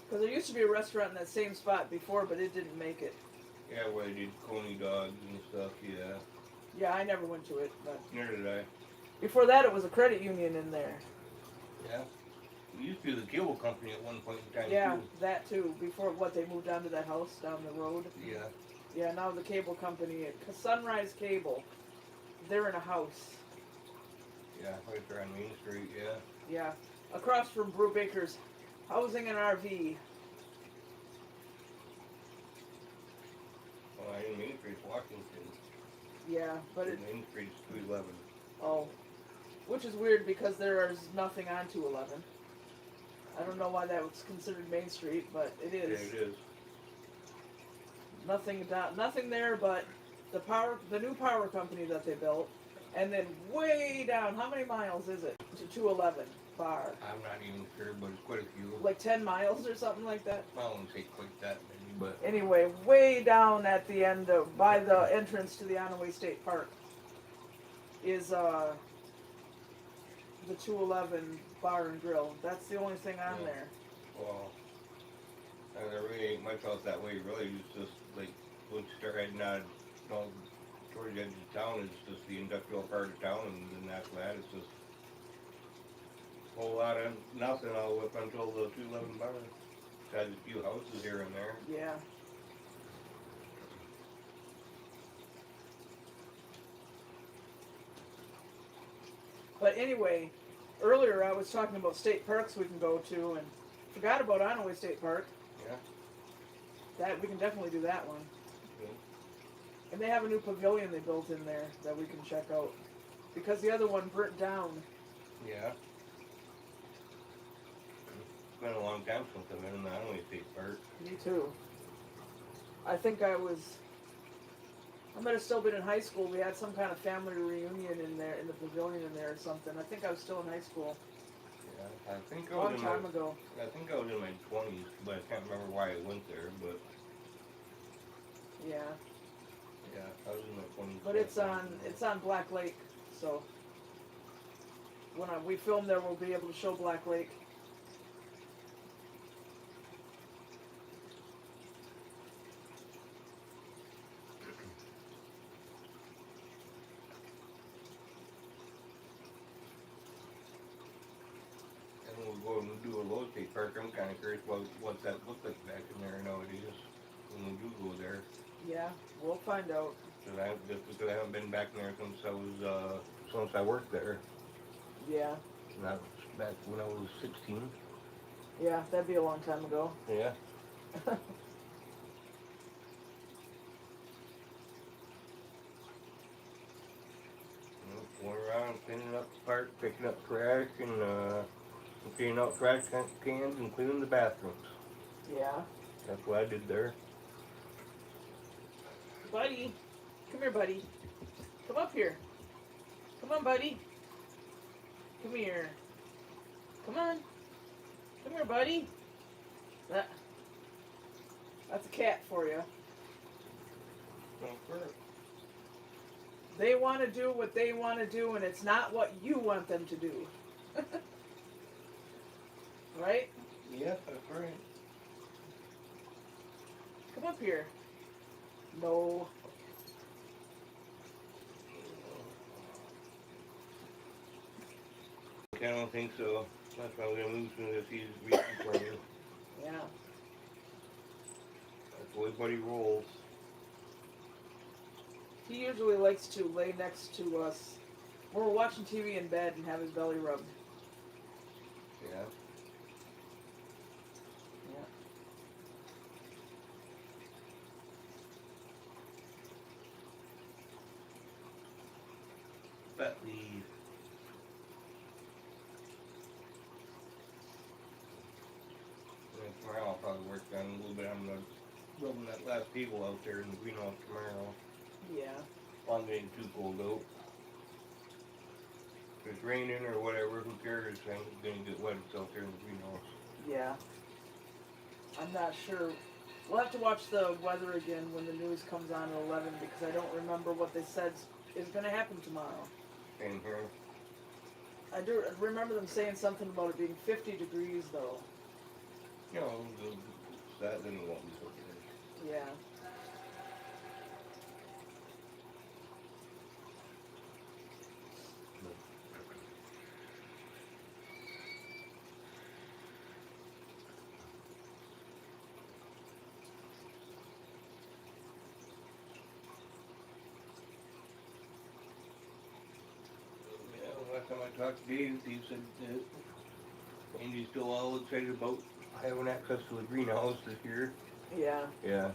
Because there used to be a restaurant in that same spot before, but it didn't make it. Yeah, where they did coney dogs and stuff, yeah. Yeah, I never went to it, but Neither did I. before that it was a credit union in there. Yeah. It used to be the cable company at one point in time, Yeah, too. that too. Before they moved on to that house down the road. Yeah. Yeah, now the cable company, Sunrise Cable, they're in a house. Yeah, right there on Main Street, yeah. Yeah, across from Brubaker's Housing and RV. Well, in Main Street's Washington. Yeah, but it, Main Street's 211. oh, which is weird because there is nothing on 211. I don't know why that was considered Main Street, but it is. Yeah, it is. Nothing there but the new power company that they built, and then way down. How many miles is it to 211 bar? I'm not even sure, but it's quite a few. Like 10 miles or something like that. I wouldn't say quite that many, but Anyway, way down at the end of by the entrance to the Onaway State Park is the 211 bar and grill. That's the only thing on Yeah. there. well, there really ain't much else that way. Really, it's just like once you start heading out, towards the edge of town, it's just the industrial part of town, and then after that, it's just a whole lot of nothing all the way up until the 211 bar. Besides a few houses here and there. Yeah. But anyway, earlier I was talking about state parks we can go to, and forgot about Onaway State Park. Yeah. That we can definitely do that one. Yeah. And they have a new pavilion they built in there that we can check out, because the other one burnt down. Yeah. It's been a long time since I've been in the Hangout State Park. Me too. I think I might have still been in high school. We had some kind of family reunion in there, in the pavilion in there or something. I think I was still in high school. Yeah, I think A I was long time ago. I think I was in my 20s, but I can't remember why I went there. But Yeah. yeah, I was in my 20s. But it's on Black Lake, so when we film there, we'll be able to show Black Lake. And when we go and do a low state park, I'm kind of curious what that looks like back in there nowadays when we do go there. Yeah, we'll find out. Just because I haven't been back there since I worked there. Yeah. And that was back when I was 16. Yeah, that'd be a long time ago. Yeah. Going around cleaning up the park, picking up trash, and cleaning out trash cans and cleaning the bathrooms. Yeah. That's what I did there. Buddy, come here, buddy. Come up here. Come on, buddy. Come here. Come on. Come here, buddy. That's a cat for you. They want to do what they want to do, and it's not what you want them to do. Right? Yeah, that's right. Come up here. No. I don't think so. That's why we're gonna move soon as he's reaching for you. Yeah. That's the way Buddy rolls. He usually likes to lay next to us when we're watching TV in bed and have his belly rubbed. Yeah. Yeah. Bet leave. Tomorrow I'll probably work on a little bit. I'm gonna building that last table out there in the greenhouse tomorrow. Yeah. Not getting too cold out. If it's raining or whatever, who cares? I'm gonna get wet out there in the greenhouse. Yeah. I'm not sure. We'll have to watch the weather again when the news comes on at 11 because I don't remember what they said is going to happen tomorrow. Same here. I do remember them saying something about it being 50 degrees though. You know, that then it won't be so good. Yeah. I talked to Dave, he said that Andy's still all excited about having access to the greenhouse this year. Yeah, Yeah.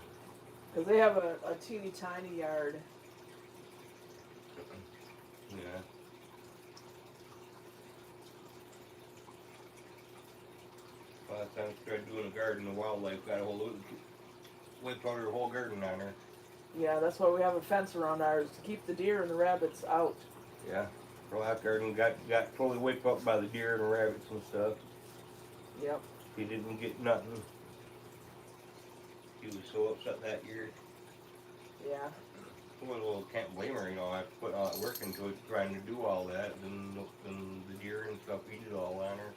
because they have a teeny tiny yard. Yeah. Last time I tried doing a garden, the wildlife got a hold of it, wiped out her whole garden on her. Yeah, that's why we have a fence around ours, to keep the deer and the rabbits out. Yeah. Her last garden got totally wiped out by the deer and the rabbits and stuff. Yep. He didn't get nothing. He was so upset that year. Yeah. Well, can't blame her, you know, I put all that work into it, trying to do all that, and the deer and stuff eat it all on her.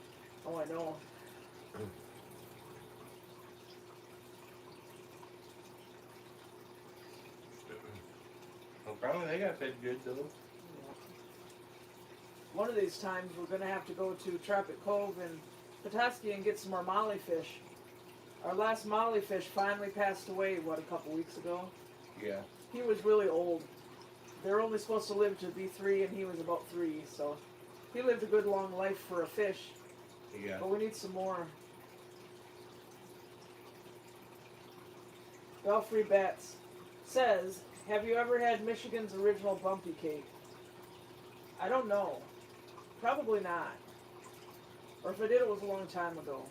Oh, I know. Well, probably they got fed good, though. Yeah. One of these times we're going to have to go to Tropic Cove and Petoskey and get some more molly fish. Our last molly fish finally passed away, a couple weeks ago? Yeah. He was really old. They're only supposed to live to be 3, and he was about 3, so he lived a good long life for a fish. Yeah. But we need some more. Belfry Bats says, have you ever had Michigan's original bumpy cake? I don't know. Probably not. Or if I did, it was a long time ago.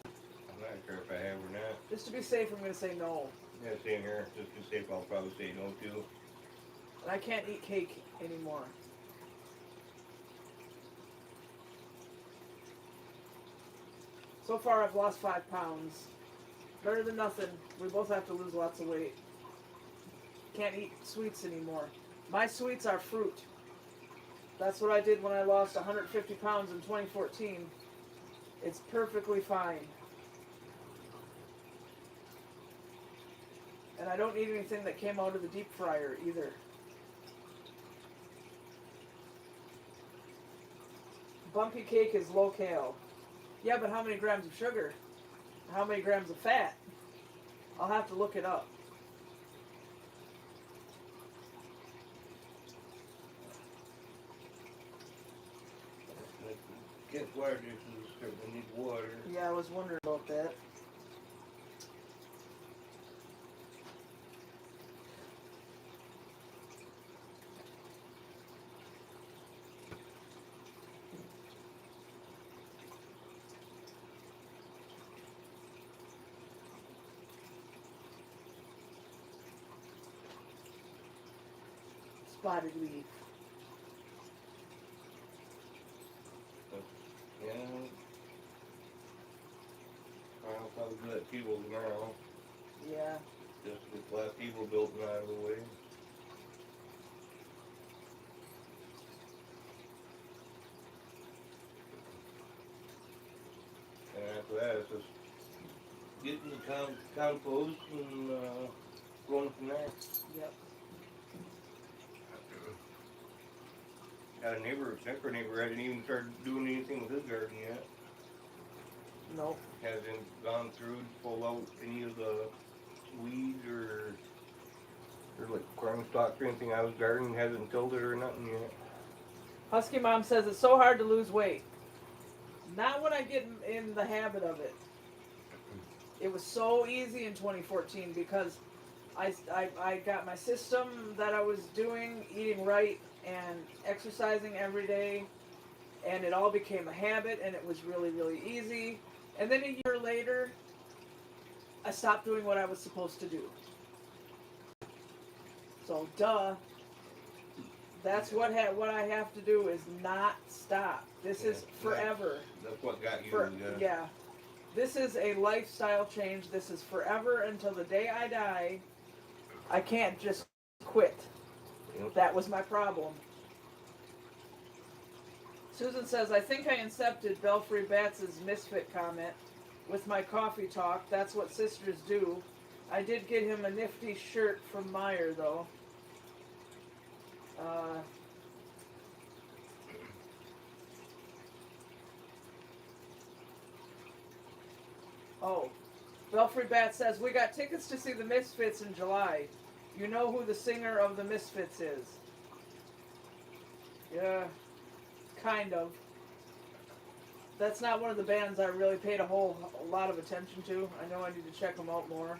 I'm not sure if I have or not. Just to be safe, I'm going to say no. Yeah, same here. Just to be safe, I'll probably say no, too. And I can't eat cake anymore. So far, I've lost 5 pounds. Better than nothing. We both have to lose lots of weight. Can't eat sweets anymore. My sweets are fruit. That's what I did when I lost 150 pounds in 2014. It's perfectly fine. And I don't eat anything that came out of the deep fryer either. Bumpy cake is low cal. Yeah, but how many grams of sugar? How many grams of fat? I'll have to look it up. Guess water dishes certainly need water. Yeah, I was wondering about that. Spotted leaf. Yeah. I'll probably do that table tomorrow. Yeah. Just get the last table built and out of the way. And after that, it's just getting the compost and going from there. Yep. Got a neighbor, separate neighbor, hasn't even started doing anything with his garden yet. Nope. Hasn't gone through to pull out any of the weeds or like corn stalks or anything out of his garden. Hasn't tilled it or nothing yet. Husky Mom says it's so hard to lose weight. Not when I get in the habit of it. It was so easy in 2014 because I got my system that I was doing, eating right and exercising every day, and it all became a habit, and it was really, really easy. And then a year later, I stopped doing what I was supposed to do. So, duh. That's what I have to do is not stop. This is forever. That's what got you. Yeah. This is a lifestyle change. This is forever until the day I die. I can't just quit. Yep. That was my problem. Susan says, I think I incepted Belfry Bats' misfit comment with my coffee talk. That's what sisters do. I did get him a nifty shirt from Meyer, though. Oh, Belfry Bat says, we got tickets to see the Misfits in July. You know who the singer of the Misfits is. Yeah, kind of. That's not one of the bands I really paid a lot of attention to. I know I need to check them out more.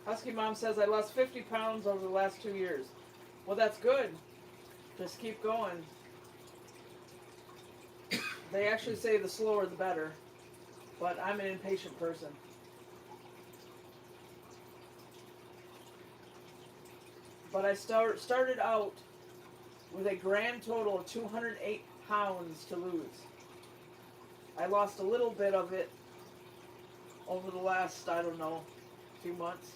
Husky Mom says, I lost 50 pounds over the last 2 years. Well, that's good. Just keep going. They actually say the slower the better. But I'm an impatient person. But I started out with a grand total of 208 pounds to lose. I lost a little bit of it over the last, I don't know, few months.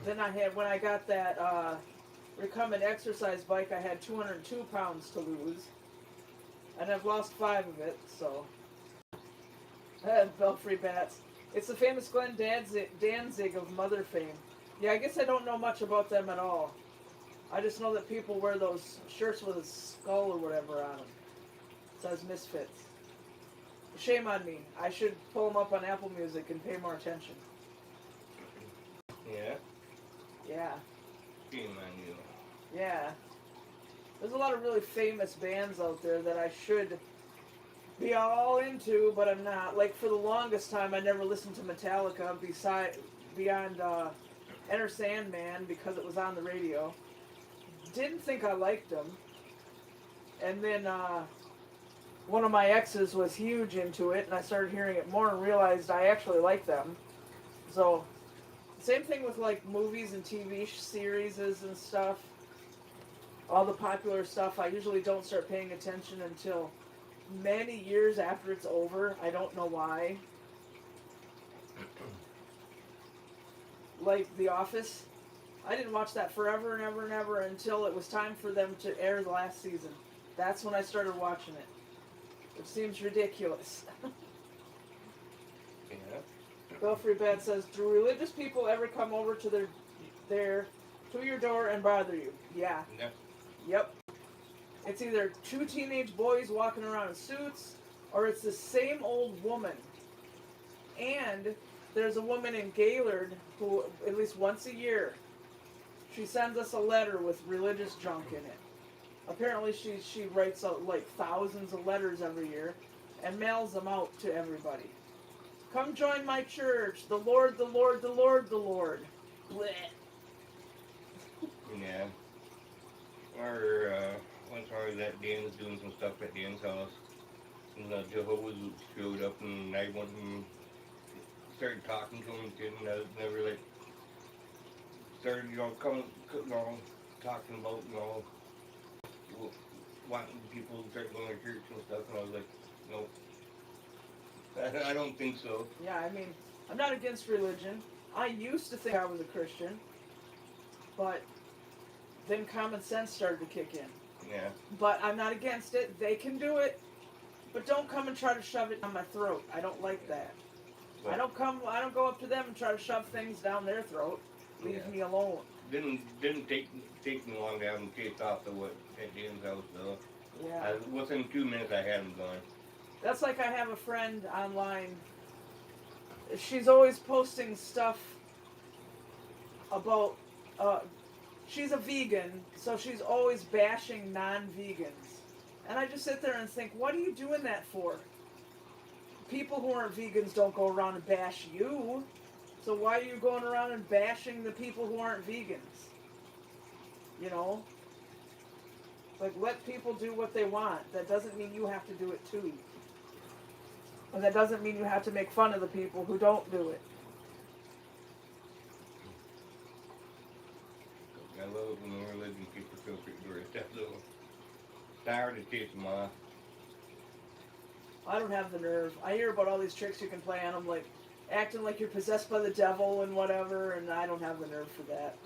Then when I got that recumbent exercise bike, I had 202 pounds to lose. And I've lost 5 of it, so. Belfry Bats. It's the famous Glenn Danzig of Mother fame. Yeah, I guess I don't know much about them at all. I just know that people wear those shirts with a skull or whatever on them. It says Misfits. Shame on me. I should pull them up on Apple Music and pay more attention. Yeah? Yeah. Shame on you. Yeah. There's a lot of really famous bands out there that I should be all into, but I'm not. Like, for the longest time, I never listened to Metallica beyond Enter Sandman because it was on the radio. Didn't think I liked them. And then one of my exes was huge into it, and I started hearing it more and realized I actually like them. So, same thing with like movies and TV series and stuff. All the popular stuff, I usually don't start paying attention until many years after it's over. I don't know why. Like The Office. I didn't watch that forever and ever and ever until it was time for them to air the last season. That's when I started watching it. Which seems ridiculous. Yeah. Belfry Bad says, do religious people ever come over to to your door and bother you? Yeah. Yeah. Yep. It's either 2 teenage boys walking around in suits, or it's the same old woman. And there's a woman in Gaylord who, at least once a year, she sends us a letter with religious junk in it. Apparently she writes out like thousands of letters every year and mails them out to everybody. Come join my church. The Lord, the Lord, the Lord, the Lord. Blech. Yeah. Or once I was at Dan's doing some stuff at Dan's house, and the Jehovah's showed up, and I went and started talking to him, and I never like started, talking about, wanting people to start going to church and stuff, and I was like, nope. I don't think so. Yeah, I mean, I'm not against religion. I used to think I was a Christian, but then common sense started to kick in. Yeah. But I'm not against it. They can do it, but don't come and try to shove it down my throat. I don't like that. But I don't go up to them and try to shove things down their throat. Leave me alone. Didn't take me long to have him chased off the wood at Dan's house though. Yeah. Within 2 minutes I had him gone. That's like I have a friend online. She's always posting stuff about, she's a vegan, so she's always bashing non-vegans. And I just sit there and think, what are you doing that for? People who aren't vegans don't go around and bash you. So why are you going around and bashing the people who aren't vegans? You know? Like, let people do what they want. That doesn't mean you have to do it too. And that doesn't mean you have to make fun of the people who don't do it. I love it when the religion people feel pretty good at that though. It's hard to chase them off. I don't have the nerve. I hear about all these tricks you can play on them, like acting like you're possessed by the devil and whatever, and I don't have the nerve for that.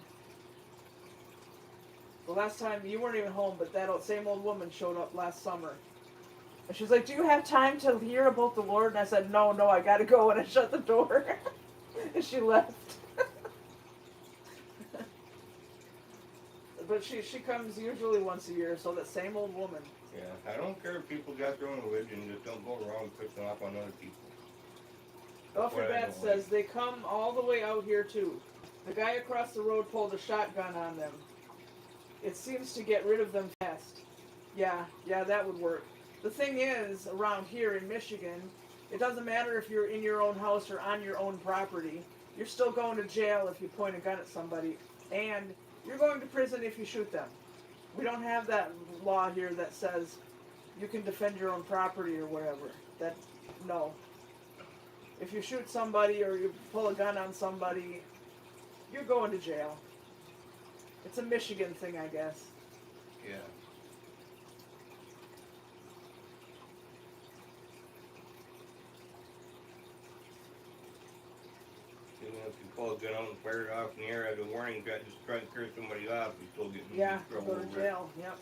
The last time, you weren't even home, but that same old woman showed up last summer. And she's like, do you have time to hear about the Lord? And I said, no, I gotta go, and I shut the door. And she left. But she comes usually once a year, so that same old woman. Yeah, I don't care if people got their own religion, just don't go around picking off on other people. Belfry Bat says, they come all the way out here too. The guy across the road pulled a shotgun on them. It seems to get rid of them fast. Yeah, that would work. The thing is, around here in Michigan, it doesn't matter if you're in your own house or on your own property. You're still going to jail if you point a gun at somebody, and you're going to prison if you shoot them. We don't have that law here that says you can defend your own property or whatever. No. If you shoot somebody or you pull a gun on somebody, you're going to jail. It's a Michigan thing, I guess. Yeah. You know, if you pull a gun out and fire it off in the air as a warning shot, just try to scare somebody off, you still get in trouble. Go to jail. Yep.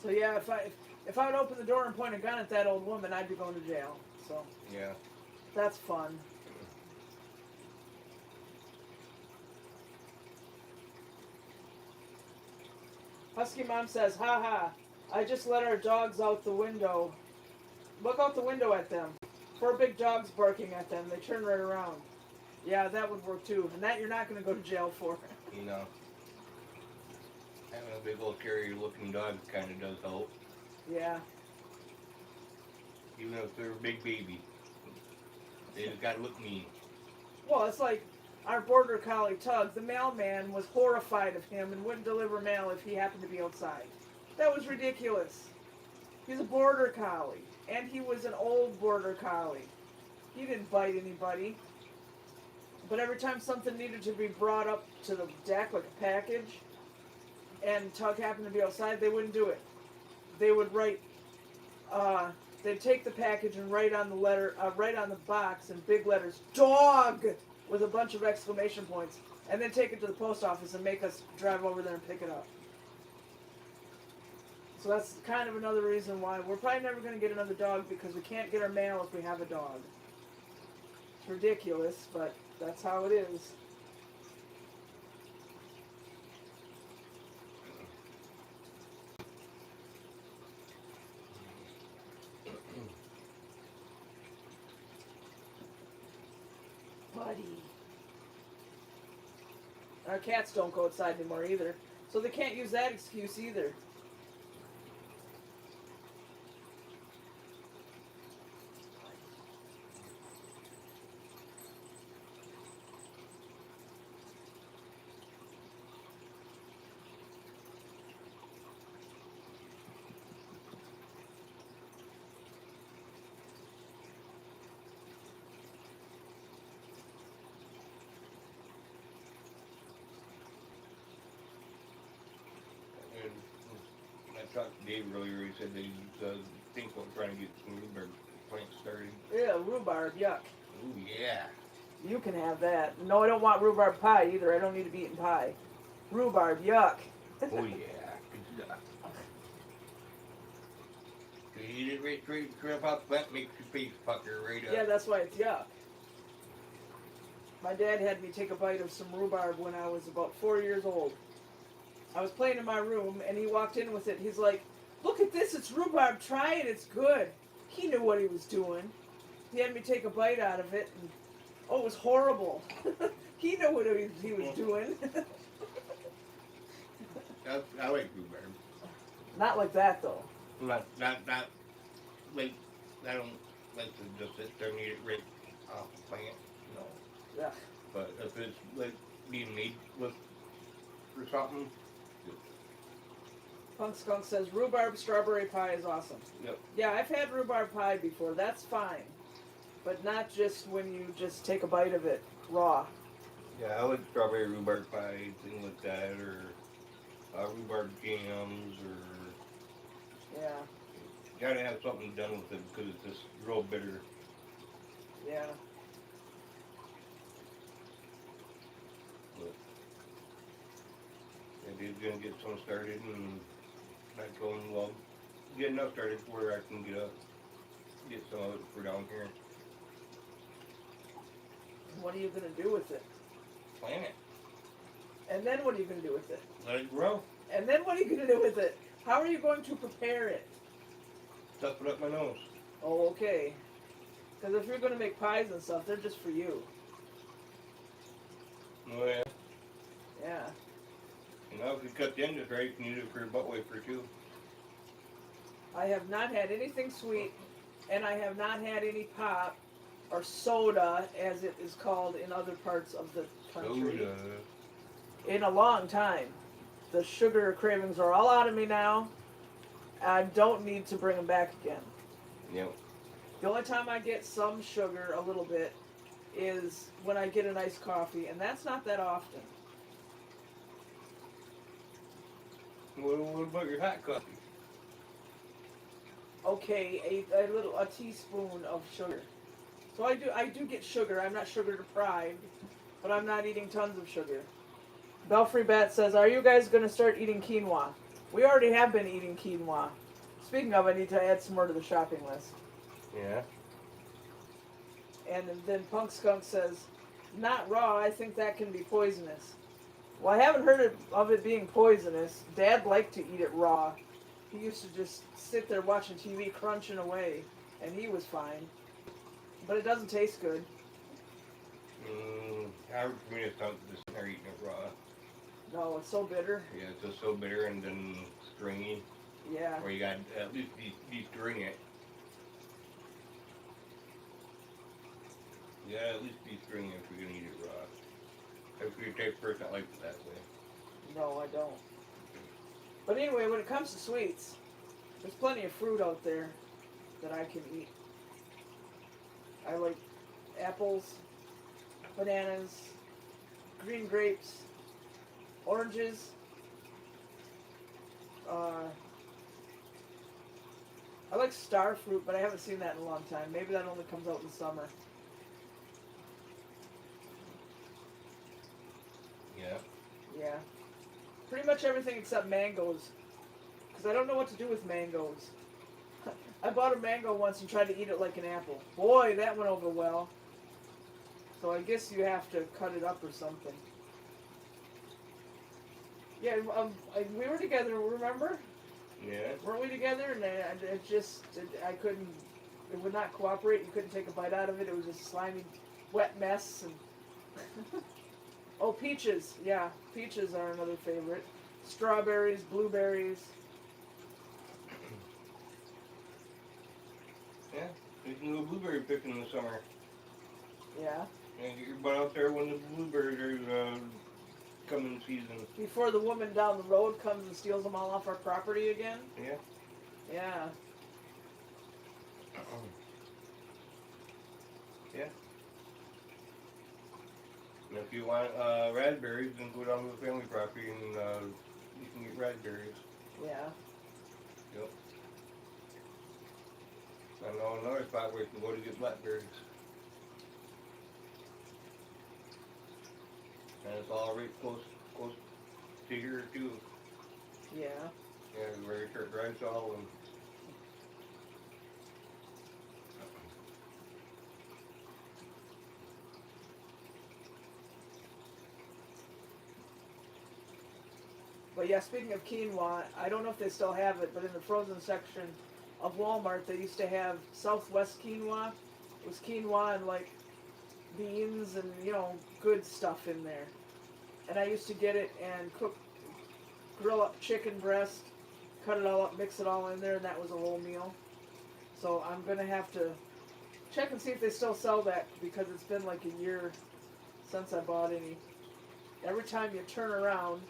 So yeah, if I would open the door and point a gun at that old woman, I'd be going to jail. So Yeah. that's fun. Husky Mom says, "Ha ha! I just let our dogs out the window. Look out the window at them. 4 big dogs barking at them. They turn right around." Yeah, that would work too, and that you're not going to go to jail for. You know, having a big old scary-looking dog kind of does help, Yeah. even if they're a big baby. They just gotta look mean. Well, it's like our border collie Tug. The mailman was horrified of him and wouldn't deliver mail if he happened to be outside. That was ridiculous. He's a border collie, and he was an old border collie. He didn't bite anybody. But every time something needed to be brought up to the deck, like a package, and Tug happened to be outside, they wouldn't do it. They would write, they'd take the package and write on the letter, write on the box in big letters, "Dog!" with a bunch of exclamation points, and then take it to the post office and make us drive over there and pick it up. So that's kind of another reason why we're probably never going to get another dog, because we can't get our mail if we have a dog. It's ridiculous, but that's how it is. Buddy. Our cats don't go outside anymore either, so they can't use that excuse either. And I talked to Dave earlier, he said they think about trying to get some rhubarb plants started. Yeah, rhubarb, yuck. Ooh, yeah. You can have that. No, I don't want rhubarb pie either. I don't need to be eating pie. Rhubarb, yuck. Oh, yeah. Good stuff. You eat it right straight off the plant, makes your face pucker right up. Yeah, that's why it's yuck. My dad had me take a bite of some rhubarb when I was about 4 years old. I was playing in my room, and he walked in with it. He's like, "Look at this, it's rhubarb, try it, it's good." He knew what he was doing. He had me take a bite out of it, and oh, it was horrible. He knew what he was doing. I like rhubarb. Not like that, though. Not like, I don't like to just sit there and eat it right off the plant, no. Yeah. But if it's like being made with or something, Punk Skunk says rhubarb strawberry pie is awesome. yep. Yeah, I've had rhubarb pie before. That's fine. But not just when you just take a bite of it raw. Yeah, I like strawberry rhubarb pie, things like that, or rhubarb jams, or Yeah. gotta have something done with it because it's just real bitter. Yeah. But yeah, dude's gonna get some started and not going well. Get enough started where I can get some of it for down here. What are you going to do with it? Plant it. And then what are you going to do with it? Let it grow. And then what are you going to do with it? How are you going to prepare it? Stuff it up my nose. Oh, okay. Because if you're going to make pies and stuff, they're just for you. Oh yeah. Yeah. You know, if you cut the end just right, you can use it for your butt wafer too. I have not had anything sweet, and I have not had any pop or soda, as it is called in other parts of the country, Soda. in a long time. The sugar cravings are all out of me now. I don't need to bring them back again. Yep. The only time I get some sugar, a little bit, is when I get an iced coffee, and that's not that often. What about your hot coffee? Okay, a teaspoon of sugar. So I do get sugar. I'm not sugar deprived, but I'm not eating tons of sugar. Belfry Bat says, "Are you guys going to start eating quinoa?" We already have been eating quinoa. Speaking of, I need to add some more to the shopping list. Yeah. And then Punk Skunk says, "Not raw. I think that can be poisonous." Well, I haven't heard of it being poisonous. Dad liked to eat it raw. He used to just sit there watching TV, crunching away, and he was fine. But it doesn't taste good. Hard for me to start eating it raw. No, it's so bitter. Yeah, it's just so bitter and then stringy. Yeah. Or you got to at least de-string it. Yeah, at least de-string it if you're going to eat it raw. If you're the type of person that likes it that way. No, I don't. But anyway, when it comes to sweets, there's plenty of fruit out there that I can eat. I like apples, bananas, green grapes, oranges. I like star fruit, but I haven't seen that in a long time. Maybe that only comes out in the summer. Yeah. Yeah. Pretty much everything except mangoes. Because I don't know what to do with mangoes. I bought a mango once and tried to eat it like an apple. Boy, that went over well. So I guess you have to cut it up or something. Yeah, we were together, remember? Yeah. Weren't we together? And I couldn't, it would not cooperate. You couldn't take a bite out of it. It was just a slimy, wet mess. And oh, peaches. Yeah, peaches are another favorite. Strawberries, blueberries. Yeah. You can do a blueberry picking in the summer. Yeah. And get your butt out there when the blueberries are coming season. Before the woman down the road comes and steals them all off our property again. Yeah. Yeah. Yeah. And if you want raspberries, then go down to the family property and you can get raspberries. Yeah. Yep. I know another spot where you can go to get blackberries. And it's all right close to here too. Yeah. Yeah, very short drive to all of them. But yeah, speaking of quinoa, I don't know if they still have it, but in the frozen section of Walmart, they used to have Southwest quinoa. It was quinoa and like beans and, you know, good stuff in there. And I used to get it and grill up chicken breast, cut it all up, mix it all in there, and that was a whole meal. So I'm going to have to check and see if they still sell that, because it's been like a year since I bought any. Every time you turn around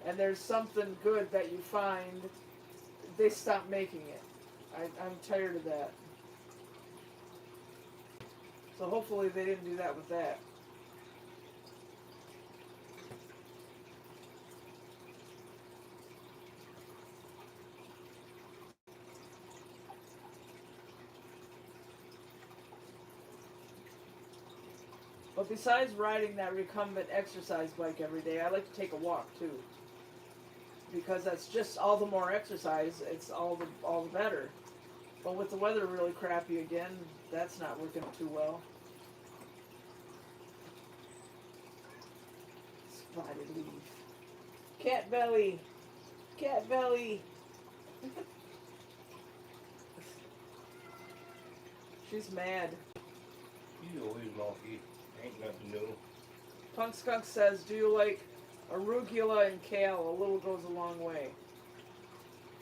and there's something good that you find, they stop making it. I'm tired of that. So hopefully they didn't do that with that. But besides riding that recumbent exercise bike every day, I like to take a walk too. Because that's just all the more exercise, it's all the better. But with the weather really crappy again, that's not working too well. Spotted leaf. Cat belly. Cat belly. She's mad. She's always mouthy. Ain't nothing new. Punk Skunk says, do you like arugula and kale? A little goes a long way.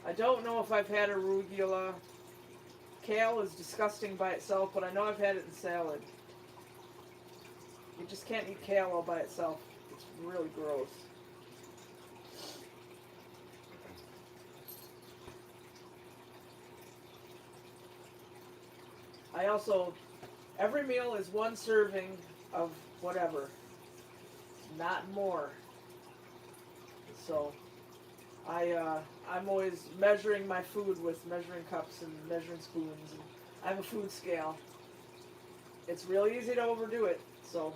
I don't know if I've had arugula. Kale is disgusting by itself, but I know I've had it in salad. You just can't eat kale all by itself. It's really gross. I also, every meal is one serving of whatever, not more. So, I'm always measuring my food with measuring cups and measuring spoons. And I have a food scale. It's really easy to overdo it. So,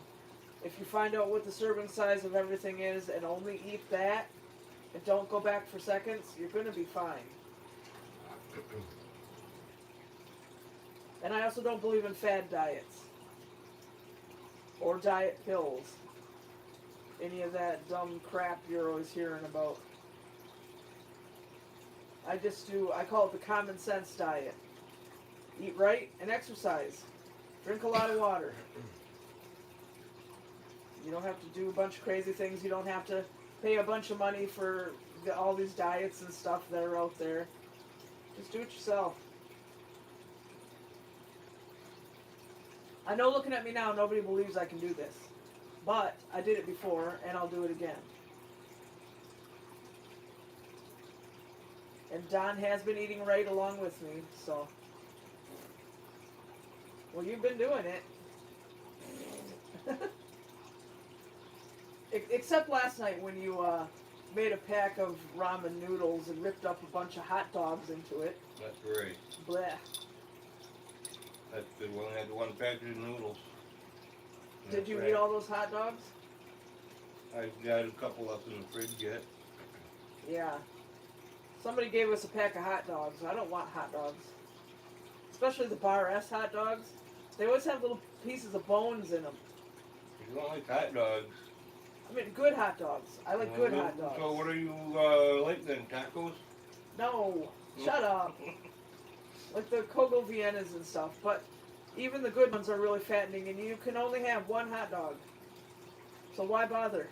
if you find out what the serving size of everything is and only eat that, and don't go back for seconds, you're going to be fine. And I also don't believe in fad diets. Or diet pills. Any of that dumb crap you're always hearing about. I call it the common sense diet. Eat right and exercise. Drink a lot of water. You don't have to do a bunch of crazy things. You don't have to pay a bunch of money for all these diets and stuff that are out there. Just do it yourself. I know looking at me now, nobody believes I can do this. But I did it before, and I'll do it again. And Don has been eating right along with me, so. Well, you've been doing it. Except last night when you made a pack of ramen noodles and ripped up a bunch of hot dogs into it. That's great. Blech. That's good. We only had one package of noodles. Did you eat all those hot dogs? I've got a couple up in the fridge yet. Yeah. Somebody gave us a pack of hot dogs. I don't want hot dogs. Especially the Bar S hot dogs. They always have little pieces of bones in them. You don't like hot dogs? I mean, good hot dogs. I like good hot dogs. So what are you like then? Tacos? No. Shut up. Like the Kogel Viennas and stuff. But even the good ones are really fattening, and you can only have one hot dog. So why bother?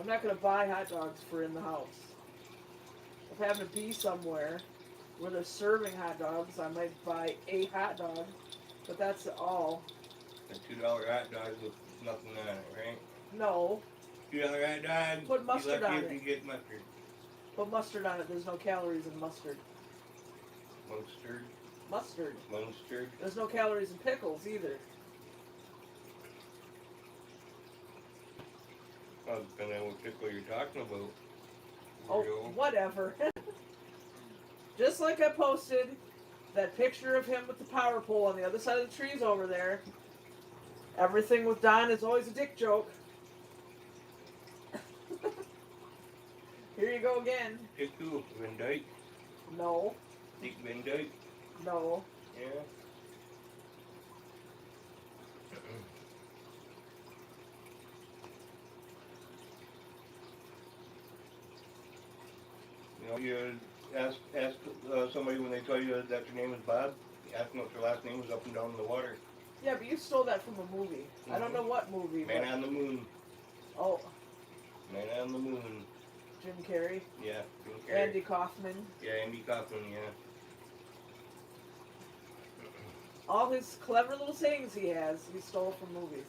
I'm not going to buy hot dogs for in the house. If I happen to be somewhere where they're serving hot dogs, I might buy a hot dog. But that's all. A $2 hot dog with nothing on it, right? No. $2 hot dog. Put mustard on it. You get mustard. Put mustard on it. There's no calories in mustard. Mustard? Mustard. Mustard. There's no calories in pickles either. Well, depending on what pickle you're talking about. Oh, Vero. whatever. Just like I posted that picture of him with the power pole on the other side of the trees over there. Everything with Don is always a dick joke. Here you go again. Pick who? Van Dyke? No. Dick Van Dyke? No. Yeah. You know, you ask somebody when they tell you that your name is Bob, you ask them what their last name is up and down in the water. Yeah, but you stole that from a movie. I don't know what movie. Man but... on the Moon. Oh. Man on the Moon. Jim Carrey. Yeah, Jim Carrey. Andy Kaufman. Yeah, Andy Kaufman, yeah. All his clever little sayings he has, he stole from movies.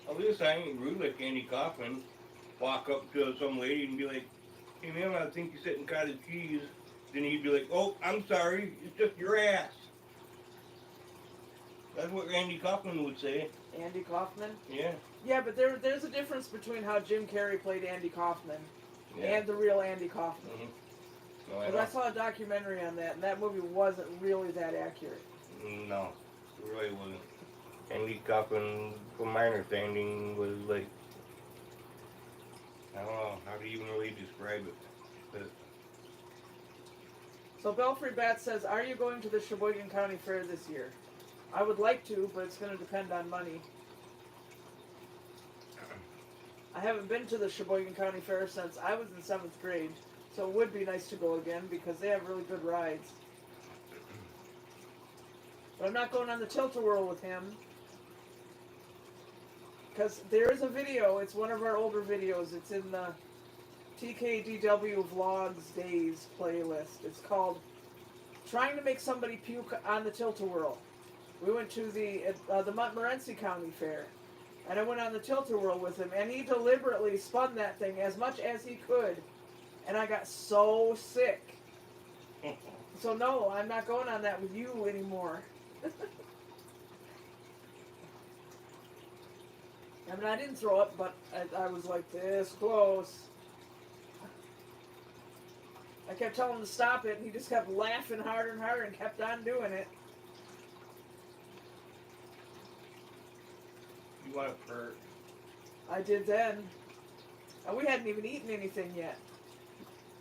At least I ain't rude like Andy Kaufman. Walk up to some lady and be like, hey ma'am, I think you're sitting cottage cheese. Then he'd be like, oh, I'm sorry, it's just your ass. That's what Andy Kaufman would say. Andy Kaufman? Yeah. Yeah, but there's a difference between how Jim Carrey played Andy Kaufman and the real Andy Kaufman. Mm-hmm. No, Because I saw a documentary on that, and that movie wasn't really that accurate. No, it really wasn't. Andy Kaufman, from my understanding, was like, I don't know how to even really describe it. But So Belfry Bat says, are you going to the Sheboygan County Fair this year? I would like to, but it's going to depend on money. I haven't been to the Sheboygan County Fair since I was in 7th grade, so it would be nice to go again because they have really good rides. But I'm not going on the tilt-a-whirl with him. Because there is a video. It's one of our older videos. It's in the TKDW Vlogs Days playlist. It's called Trying to Make Somebody Puke on the Tilt-a-Whirl. We went to the Montmorency County Fair. And I went on the tilt-a-whirl with him. And he deliberately spun that thing as much as he could. And I got so sick. So no, I'm not going on that with you anymore. I mean, I didn't throw up, but I was like this close. I kept telling him to stop it, and he just kept laughing harder and harder and kept on doing it. You want it for... I did then. And we hadn't even eaten anything yet.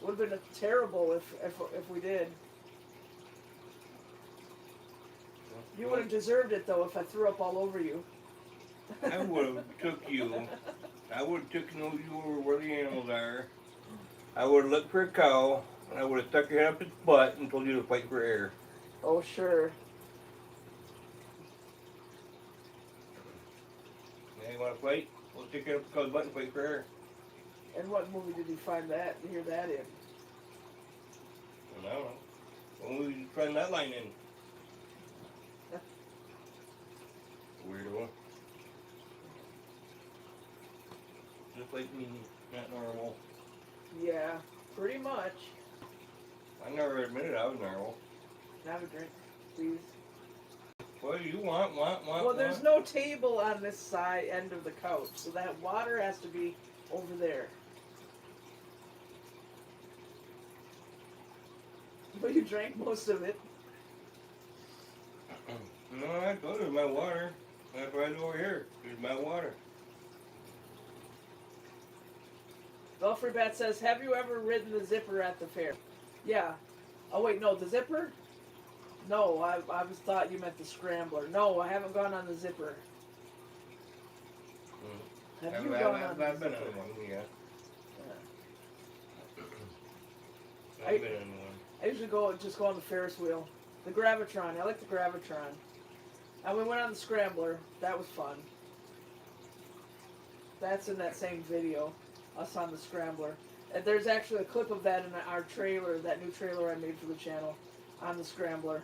Would have been terrible if we did. You would have deserved it, though, if I threw up all over you. I would have took you. I would have taken you over where the animals are. I would have looked for a cow, and I would have stuck your head up its butt and told you to fight for air. Oh, sure. Now you want to fight? We'll stick your head up the cow's butt and fight for air. And what movie did you find that, hear that in? I don't know. When we was trying that line in. Weirdo. Just like me, not normal. Yeah, pretty much. I never admitted I was normal. Have a drink, please. What do you want? Well, there's no table on this side end of the couch, so that water has to be over there. But you drank most of it. No, I told her my water. That's right over here. Here's my water. Belfry Bat says, have you ever ridden the zipper at the fair? Yeah. Oh, wait, no, the zipper? No, I was thought you meant the scrambler. No, I haven't gone on the zipper. Have you gone on the I've been zipper? on one, yeah. I- I've been on one. I usually just go on the Ferris wheel. The Gravitron. I like the Gravitron. And we went on the Scrambler. That was fun. That's in that same video. Us on the Scrambler. And there's actually a clip of that in our trailer, that new trailer I made for the channel, on the Scrambler.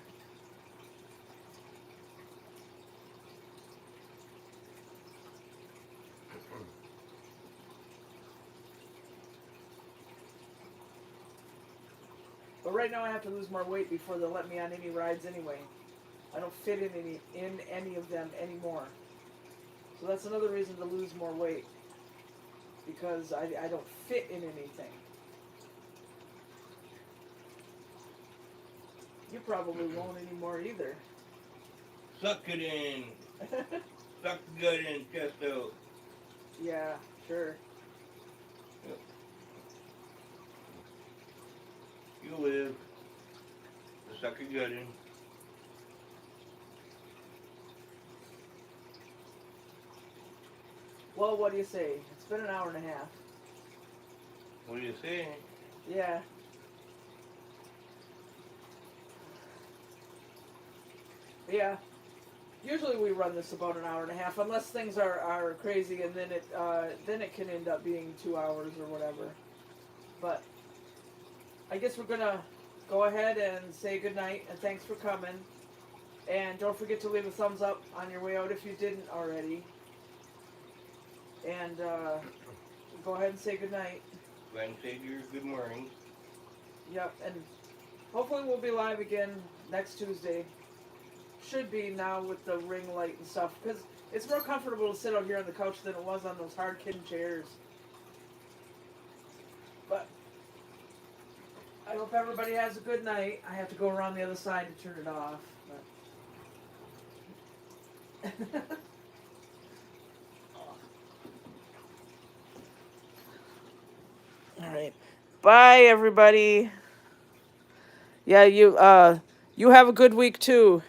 But right now I have to lose more weight before they'll let me on any rides anyway. I don't fit in any of them anymore. So that's another reason to lose more weight. Because I don't fit in anything. You probably won't anymore either. Suck it in. Suck the gut in, chest out. Yeah, sure. Yep. You live. Suck your gut in. Well, what do you say? It's been an hour and a half. What do you say? Yeah. Yeah. Usually we run this about an hour and a half, unless things are crazy, and then it can end up being 2 hours or whatever. But I guess we're gonna go ahead and say goodnight, and thanks for coming. And don't forget to leave a thumbs up on your way out if you didn't already. And go ahead and say goodnight. Go ahead and say your good morning. Yep, and hopefully we'll be live again next Tuesday. Should be now with the ring light and stuff, because it's more comfortable to sit out here on the couch than it was on those hard kitten chairs. But I hope everybody has a good night. I have to go around the other side to turn it off. But all right. Bye, everybody. Yeah, you have a good week too.